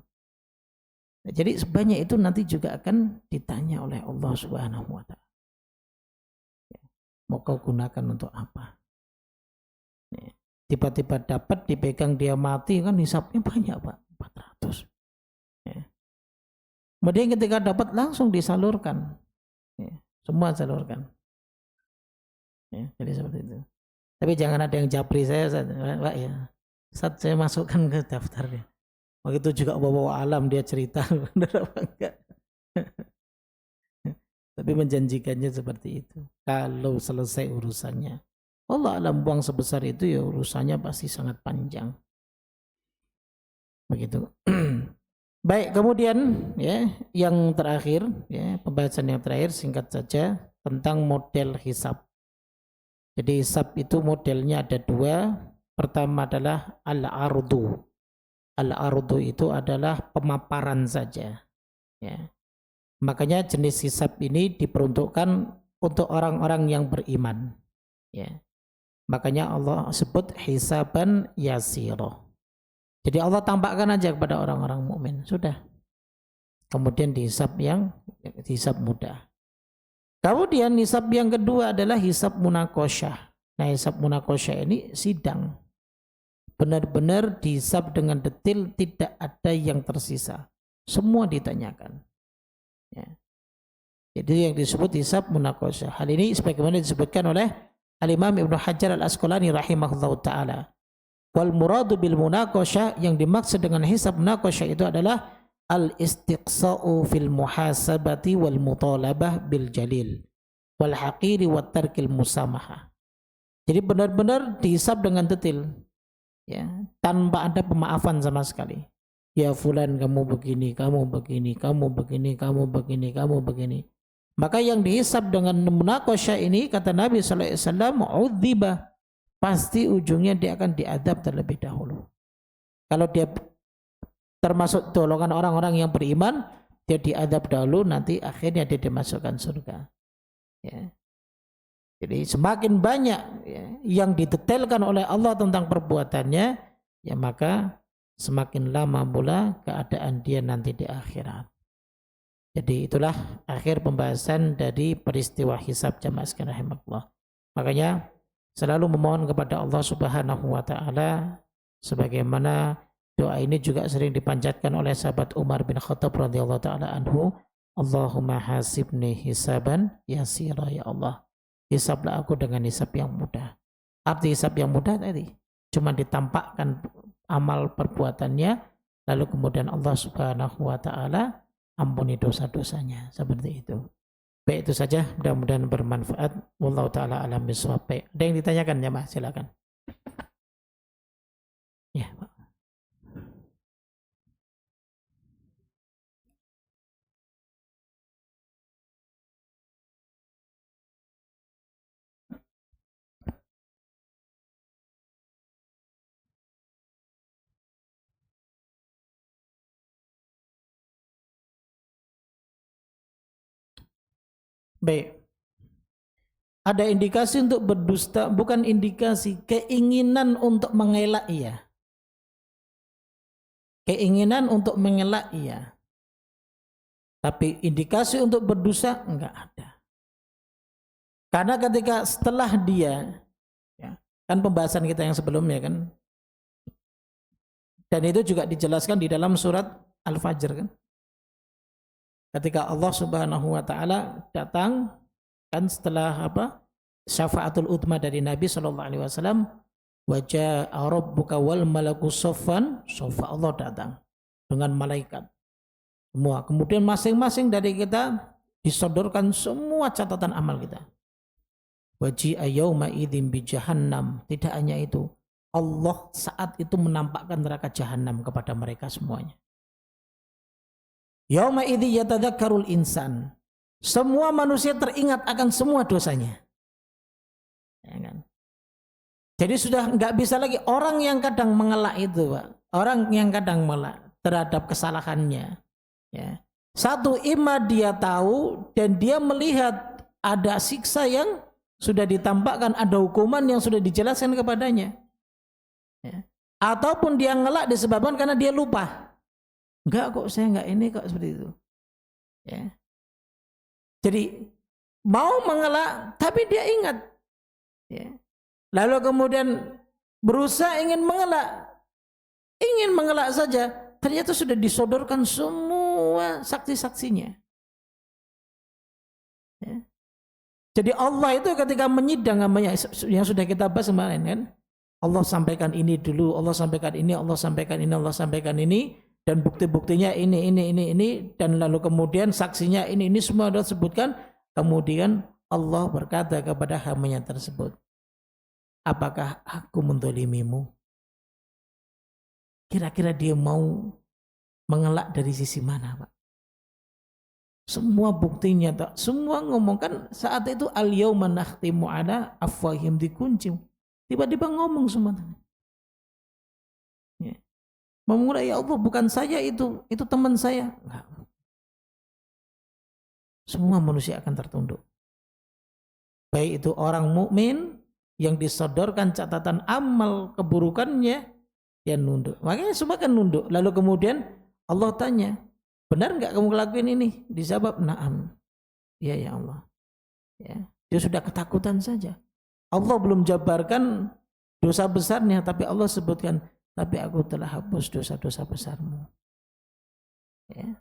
Nah, jadi sebanyak itu nanti juga akan ditanya oleh Allah Subhanahu wa Ta'ala. Mau kau gunakan untuk apa? Tiba-tiba dapat, dipegang dia mati, kan hisapnya banyak Pak, 400. Kemudian ketika dapat langsung disalurkan, semua salurkan. Jadi seperti itu. Tapi jangan ada yang japri saya, Pak ya. Saat saya masukkan ke daftarnya. Begitu juga bawa alam dia cerita, benar apa enggak? Tapi menjanjikannya seperti itu. Kalau selesai urusannya, Allah alam buang sebesar itu ya urusannya pasti sangat panjang. Begitu. Baik, kemudian ya yang terakhir ya pembahasan yang terakhir singkat saja tentang model hisab. Jadi hisab itu modelnya ada dua. Pertama adalah al-ardu. Al-ardu itu adalah pemaparan saja. Ya. Makanya jenis hisab ini diperuntukkan untuk orang-orang yang beriman. Ya. Makanya Allah sebut hisaban yasiro. Jadi Allah tampakkan aja kepada orang-orang mukmin, sudah. Kemudian dihisab mudah. Kemudian hisab yang kedua adalah hisab munakosyah. Nah, hisab munakosyah ini sidang. Benar-benar dihisab dengan detail, tidak ada yang tersisa. Semua ditanyakan. Ya. Jadi yang disebut hisab munakosyah. Hal ini sebagaimana disebutkan oleh Al-Imam Ibnu Hajar Al-Asqalani rahimahullahu ta'ala. Wal muradu bil munaqasyah, yang dimaksud dengan hisab munaqasyah itu adalah al-istiqsa'u fil muhasabati wal mutalabah bil jalil wal haqiri wat tarkil musamahah. Jadi benar-benar dihisab dengan detail, ya, tanpa ada pemaafan sama sekali. Ya fulan, kamu begini, kamu begini, kamu begini, kamu begini, kamu begini. Maka yang dihisab dengan munaqasyah ini, kata Nabi sallallahu alaihi wasallam, udziba, pasti ujungnya dia akan diadab terlebih dahulu. Kalau dia termasuk golongan orang-orang yang beriman, dia diadab dahulu, nanti akhirnya dia dimasukkan surga. Ya. Jadi semakin banyak ya, yang didetailkan oleh Allah tentang perbuatannya, ya maka semakin lama pula keadaan dia nanti di akhirat. Jadi itulah akhir pembahasan dari peristiwa hisab jamaah sekalian rahimakumullah. Makanya selalu memohon kepada Allah Subhanahu wa ta'ala, sebagaimana doa ini juga sering dipanjatkan oleh sahabat Umar bin Khattab radhiyallahu ta'ala anhu, Allahumma hasibni hisaban yasira, ya Allah, hisablah aku dengan hisab yang mudah. Arti hisab yang mudah tadi cuma ditampakkan amal perbuatannya, lalu kemudian Allah Subhanahu wa ta'ala ampuni dosa-dosanya, seperti itu. Baik, itu saja, mudah-mudahan bermanfaat. Wallahu ta'ala alam bisawab. Ada yang ditanyakan ya, Mas? Silakan. Ya, Pak. Baik. Ada indikasi untuk berdusta, bukan indikasi, keinginan untuk mengelak iya. Keinginan untuk mengelak iya. Tapi indikasi untuk berdosa enggak ada. Karena ketika setelah dia, ya, kan pembahasan kita yang sebelumnya kan, dan itu juga dijelaskan di dalam surat Al-Fajr kan. Ketika Allah Subhanahu wa ta'ala datang kan setelah syafaatul udma dari Nabi SAW, wajah rabbuka wal malaku soffan, soffa, Allah datang dengan malaikat semua. Kemudian masing-masing dari kita disodorkan semua catatan amal kita. Waji'a yawma idzin bi jahannam. Tidak hanya itu, Allah saat itu menampakkan neraka jahanam kepada mereka semuanya. Yauma idzi yatadzakkarul insan. Semua manusia teringat akan semua dosanya. Ya kan? Jadi sudah nggak bisa lagi orang yang kadang mengelak itu, Pak. Orang yang kadang mengelak terhadap kesalahannya. Ya. Satu, ima dia tahu dan dia melihat ada siksa yang sudah ditampakkan, ada hukuman yang sudah dijelaskan kepadanya. Ya. Ataupun dia ngelak disebabkan karena dia lupa. Enggak kok, saya enggak ini kok, seperti itu. Ya. Jadi mau mengelak tapi dia ingat. Ya. Lalu kemudian berusaha ingin mengelak saja, ternyata sudah disodorkan semua saksi-saksinya. Ya. Jadi Allah itu ketika menyidang yang sudah kita bahas kemarin kan, Allah sampaikan ini dulu, Allah sampaikan ini, Allah sampaikan ini, Allah sampaikan ini, dan bukti-buktinya ini, dan lalu kemudian saksinya ini semua sudah disebutkan. Kemudian Allah berkata kepada hambanya tersebut, apakah aku mendolimimu? Kira-kira dia mau mengelak dari sisi mana, Pak? Semua buktinya, semua ngomongkan saat itu al-yauma nakhtimu ala afwahim, dikunci. Tiba-tiba ngomong semua. Ya. Memulai, ya Allah bukan saya itu teman saya. Enggak. Semua manusia akan tertunduk. Baik itu orang mukmin yang disodorkan catatan amal keburukannya, dia nunduk. Makanya semua kan nunduk. Lalu kemudian Allah tanya, benar enggak kamu ngelakuin ini? Dijawab, na'am. Ya ya Allah. Ya. Dia sudah ketakutan saja. Allah belum jabarkan dosa besarnya, tapi Allah sebutkan, tapi aku telah hapus dosa-dosa besarmu. Ya.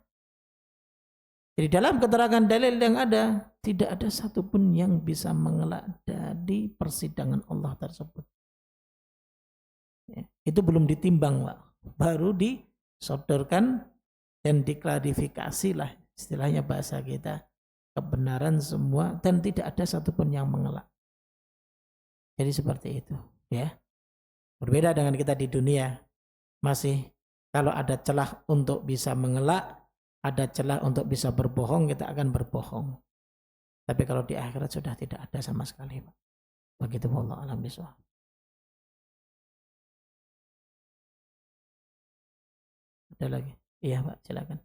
Jadi dalam keterangan dalil yang ada, tidak ada satupun yang bisa mengelak dari persidangan Allah tersebut. Ya. Itu belum ditimbang, Pak. Baru disodorkan dan diklarifikasi lah, istilahnya bahasa kita, kebenaran semua, dan tidak ada satupun yang mengelak. Jadi seperti itu, ya. Berbeda dengan kita di dunia, masih kalau ada celah untuk bisa mengelak, ada celah untuk bisa berbohong, kita akan berbohong. Tapi kalau di akhirat sudah tidak ada sama sekali, Pak. Begitu, wallahu a'lam bishawab. Ada lagi? Iya, Pak, silakan.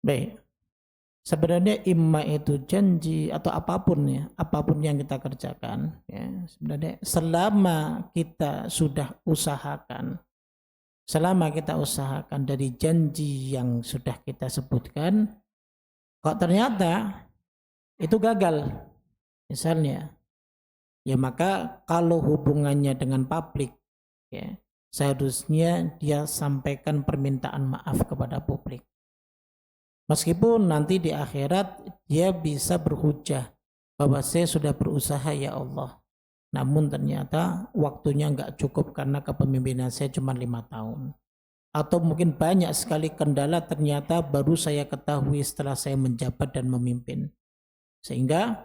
Baik. Sebenarnya imma itu janji atau apapun ya, apapun yang kita kerjakan ya, sebenarnya selama kita sudah usahakan, selama kita usahakan dari janji yang sudah kita sebutkan, kok ternyata itu gagal misalnya, ya maka kalau hubungannya dengan publik ya, seharusnya dia sampaikan permintaan maaf kepada publik. Meskipun nanti di akhirat dia bisa berhujah bahwa saya sudah berusaha ya Allah, namun ternyata waktunya nggak cukup karena kepemimpinan saya cuma 5 tahun. Atau mungkin banyak sekali kendala ternyata baru saya ketahui setelah saya menjabat dan memimpin. Sehingga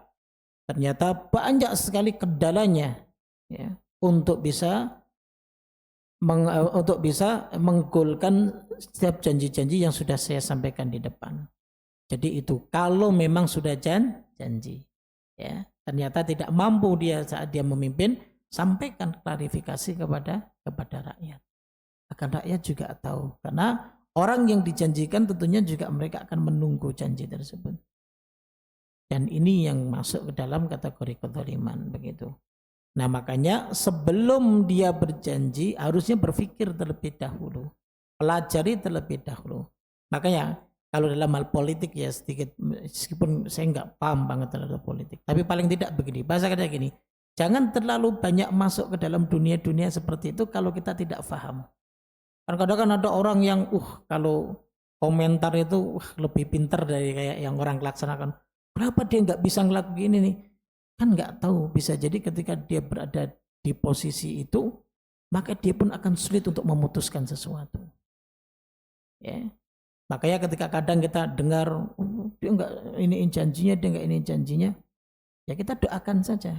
ternyata banyak sekali kendalanya ya, untuk bisa menggolkan setiap janji-janji yang sudah saya sampaikan di depan. Jadi itu kalau memang sudah janji, ya ternyata tidak mampu dia saat dia memimpin, sampaikan klarifikasi kepada rakyat. Akan rakyat juga tahu, karena orang yang dijanjikan tentunya juga mereka akan menunggu janji tersebut. Dan ini yang masuk ke dalam kategori kezaliman begitu. Nah makanya sebelum dia berjanji harusnya berpikir terlebih dahulu, pelajari terlebih dahulu. Makanya kalau dalam hal politik ya sedikit, meskipun saya nggak paham banget terhadap politik, tapi paling tidak begini, bahasa kata gini, jangan terlalu banyak masuk ke dalam dunia-dunia seperti itu kalau kita tidak paham. Kadang-kadang ada orang yang kalau komentar itu lebih pintar dari kayak yang orang laksanakan. Kenapa dia nggak bisa ngelakuin ini nih? Kan nggak tahu, bisa jadi ketika dia berada di posisi itu, maka dia pun akan sulit untuk memutuskan sesuatu. Ya. Makanya ketika kadang kita dengar dia nggak ini janjinya, dia nggak ini janjinya, ya kita doakan saja.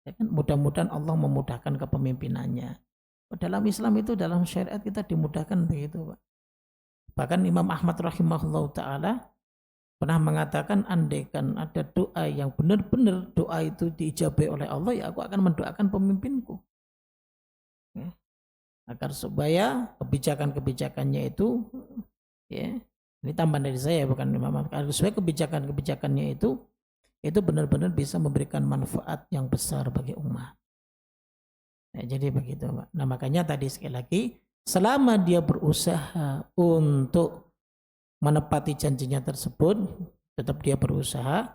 Ya kan, mudah-mudahan Allah memudahkan kepemimpinannya. Dalam Islam itu, dalam syariat kita dimudahkan begitu, Pak. Bahkan Imam Ahmad rahimahullah ta'ala pernah mengatakan, andaikan ada doa yang benar-benar doa itu diijabai oleh Allah, ya aku akan mendoakan pemimpinku. Ya. Agar supaya kebijakan-kebijakannya itu, ya, ini tambahan dari saya bukan Imam Ahmad, agar supaya kebijakan-kebijakannya itu benar-benar bisa memberikan manfaat yang besar bagi umat. Nah, jadi begitu, Pak. Nah, makanya tadi sekali lagi, selama dia berusaha untuk menepati janjinya tersebut, tetap dia berusaha,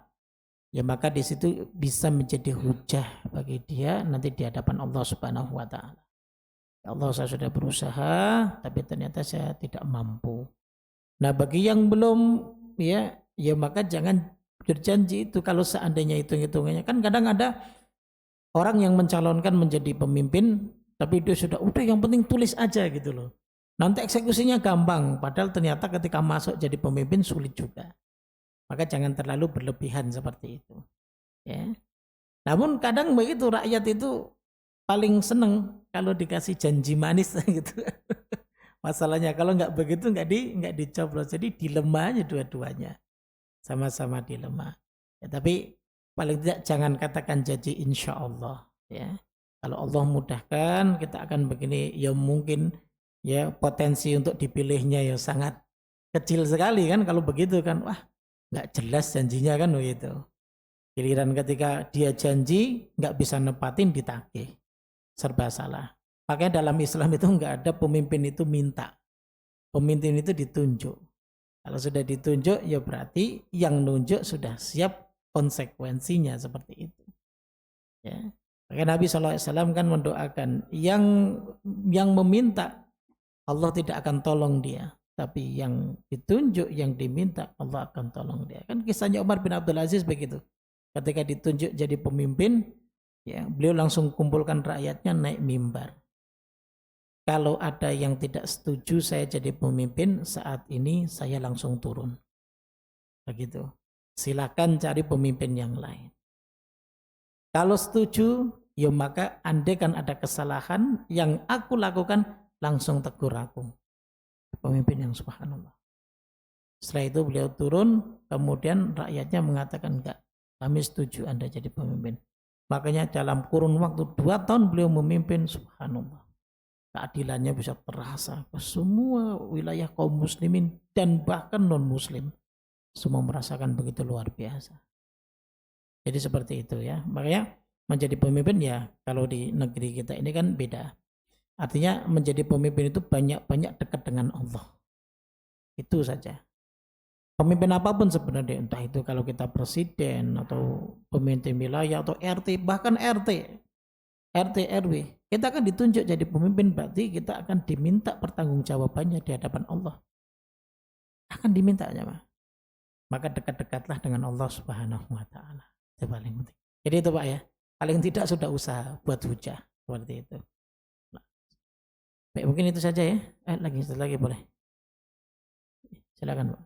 ya maka di situ bisa menjadi hujah bagi dia nanti di hadapan Allah Subhanahu wa taala. Ya Allah, saya sudah berusaha tapi ternyata saya tidak mampu. Nah, bagi yang belum, ya maka jangan berjanji itu. Kalau seandainya hitung-hitungannya, kan kadang ada orang yang mencalonkan menjadi pemimpin, tapi dia sudah yang penting tulis aja gitu loh. Nanti eksekusinya gampang, padahal ternyata ketika masuk jadi pemimpin sulit juga. Maka jangan terlalu berlebihan seperti itu. Ya. Namun kadang begitu, rakyat itu paling seneng kalau dikasih janji manis gitu. Masalahnya kalau nggak begitu nggak dicoblos, jadi dilema aja dua-duanya, sama-sama dilema. Ya, tapi paling tidak jangan katakan janji insya Allah, ya. Kalau Allah mudahkan kita akan begini, ya mungkin ya potensi untuk dipilihnya ya sangat kecil sekali kan kalau begitu kan. Wah, nggak jelas janjinya kan begitu. Giliran ketika dia janji nggak bisa nepatin, ditagih, serba salah. Makanya dalam Islam itu nggak ada pemimpin itu minta, pemimpin itu ditunjuk. Kalau sudah ditunjuk ya berarti yang nunjuk sudah siap konsekuensinya, seperti itu. Ya. Makanya Nabi SAW kan mendoakan yang meminta Allah tidak akan tolong dia, tapi yang ditunjuk, yang diminta Allah akan tolong dia. Kan kisahnya Umar bin Abdul Aziz begitu. Ketika ditunjuk jadi pemimpin, ya beliau langsung kumpulkan rakyatnya naik mimbar. Kalau ada yang tidak setuju saya jadi pemimpin saat ini, saya langsung turun. Begitu. Silakan cari pemimpin yang lain. Kalau setuju, ya maka andai kan ada kesalahan yang aku lakukan, langsung tegur aku. Pemimpin yang subhanallah. Setelah itu beliau turun, kemudian rakyatnya mengatakan enggak, kami setuju Anda jadi pemimpin. Makanya dalam kurun waktu 2 tahun beliau memimpin, subhanallah. Keadilannya bisa terasa ke semua wilayah kaum muslimin dan bahkan non muslim. Semua merasakan begitu luar biasa. Jadi seperti itu ya. Makanya menjadi pemimpin ya kalau di negeri kita ini kan beda. Artinya menjadi pemimpin itu banyak-banyak dekat dengan Allah. Itu saja. Pemimpin apapun sebenarnya, entah itu kalau kita presiden atau pemimpin wilayah atau RT, bahkan RT RW, kita akan ditunjuk jadi pemimpin, berarti kita akan diminta pertanggungjawabannya di hadapan Allah. Akan diminta aja, Pak. Maka dekat-dekatlah dengan Allah Subhanahu wa taala. Itu paling penting. Jadi itu Pak ya. Paling tidak sudah usaha buat hujah seperti itu. Nah, baik, mungkin itu saja ya. Lagi boleh. Silakan, Pak.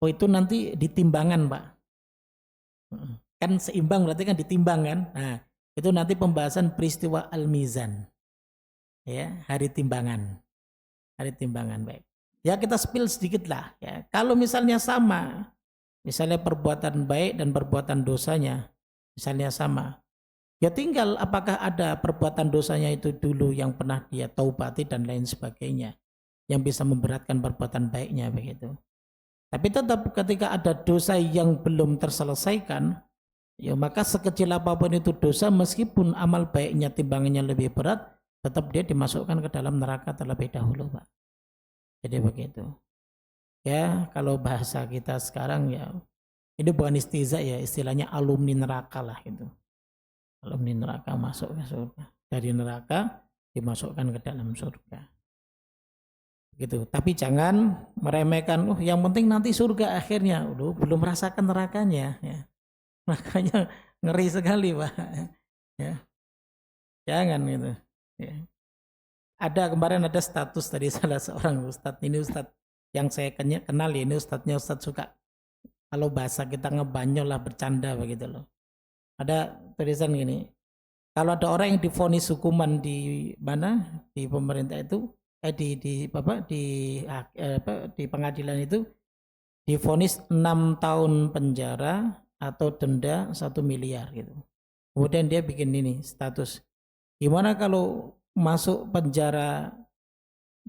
Oh, itu nanti ditimbangan, Pak. Kan seimbang berarti kan ditimbang kan. Nah, itu nanti pembahasan peristiwa Al-Mizan. Ya, hari timbangan. Hari timbangan, baik. Ya kita spill sedikit lah ya. Kalau misalnya sama, misalnya perbuatan baik dan perbuatan dosanya misalnya sama, ya tinggal apakah ada perbuatan dosanya itu dulu yang pernah dia taubati dan lain sebagainya yang bisa memberatkan perbuatan baiknya begitu. Tapi tetap ketika ada dosa yang belum terselesaikan, ya maka sekecil apapun itu dosa, meskipun amal baiknya timbangannya lebih berat, tetap dia dimasukkan ke dalam neraka terlebih dahulu, Pak. Jadi begitu. Ya, kalau bahasa kita sekarang ya, ini bukan istiza ya, istilahnya alumni neraka lah itu. Alumni neraka masuk ke surga. Dari neraka dimasukkan ke dalam surga. gitu. Tapi jangan meremehkan, yang penting nanti surga akhirnya. Belum merasakan nerakanya, ya. Makanya ngeri sekali, Pak. Ya, jangan gitu. Ya. Kemarin ada status dari salah seorang ustadz. Ini ustadz yang saya kenal ya, ini ustadznya ustadz suka kalau bahasa kita ngebanyol lah, bercanda begitu loh. Ada tulisan gini, kalau ada orang yang divonis hukuman di mana, di pemerintah itu, di pengadilan itu, divonis 6 tahun penjara atau denda 1 miliar gitu. Kemudian dia bikin ini status, gimana kalau masuk penjara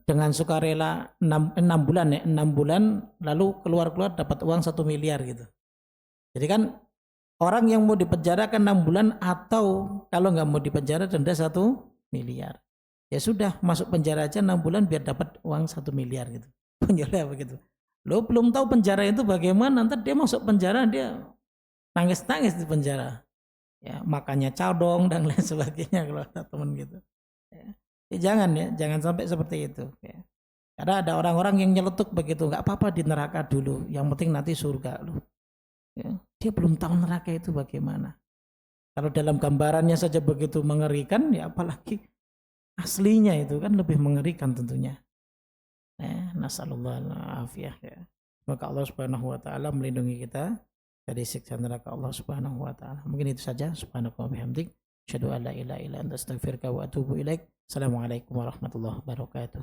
dengan sukarela 6 bulan ya, 6 bulan lalu keluar dapat uang 1 miliar gitu. Jadi kan orang yang mau dipenjara kan 6 bulan, atau kalau nggak mau dipenjara denda 1 miliar. Ya sudah, masuk penjara aja 6 bulan biar dapat uang 1 miliar gitu. Penjara begitu. Lo belum tahu penjara itu bagaimana, nanti dia masuk penjara dia nangis-nangis di penjara. Ya, makannya cadong dan lain sebagainya kalau ada teman gitu. Ya, jangan sampai seperti itu. Ya. Karena ada orang-orang yang nyeletuk begitu, nggak apa-apa di neraka dulu, yang penting nanti surga loh. Ya, dia belum tahu neraka itu bagaimana. Kalau dalam gambarannya saja begitu mengerikan, ya apalagi aslinya itu kan lebih mengerikan tentunya. Nasallallahu alaihi ya. Maka Allah Subhanahu wa taala melindungi kita dari siksa neraka Allah Subhanahu wa taala. Mungkin itu saja. Subhanallah wa bihamdik, asyhadu an la ilaha illa anta, astaghfiruka wa atubu ilaik. Assalamualaikum warahmatullahi wabarakatuh.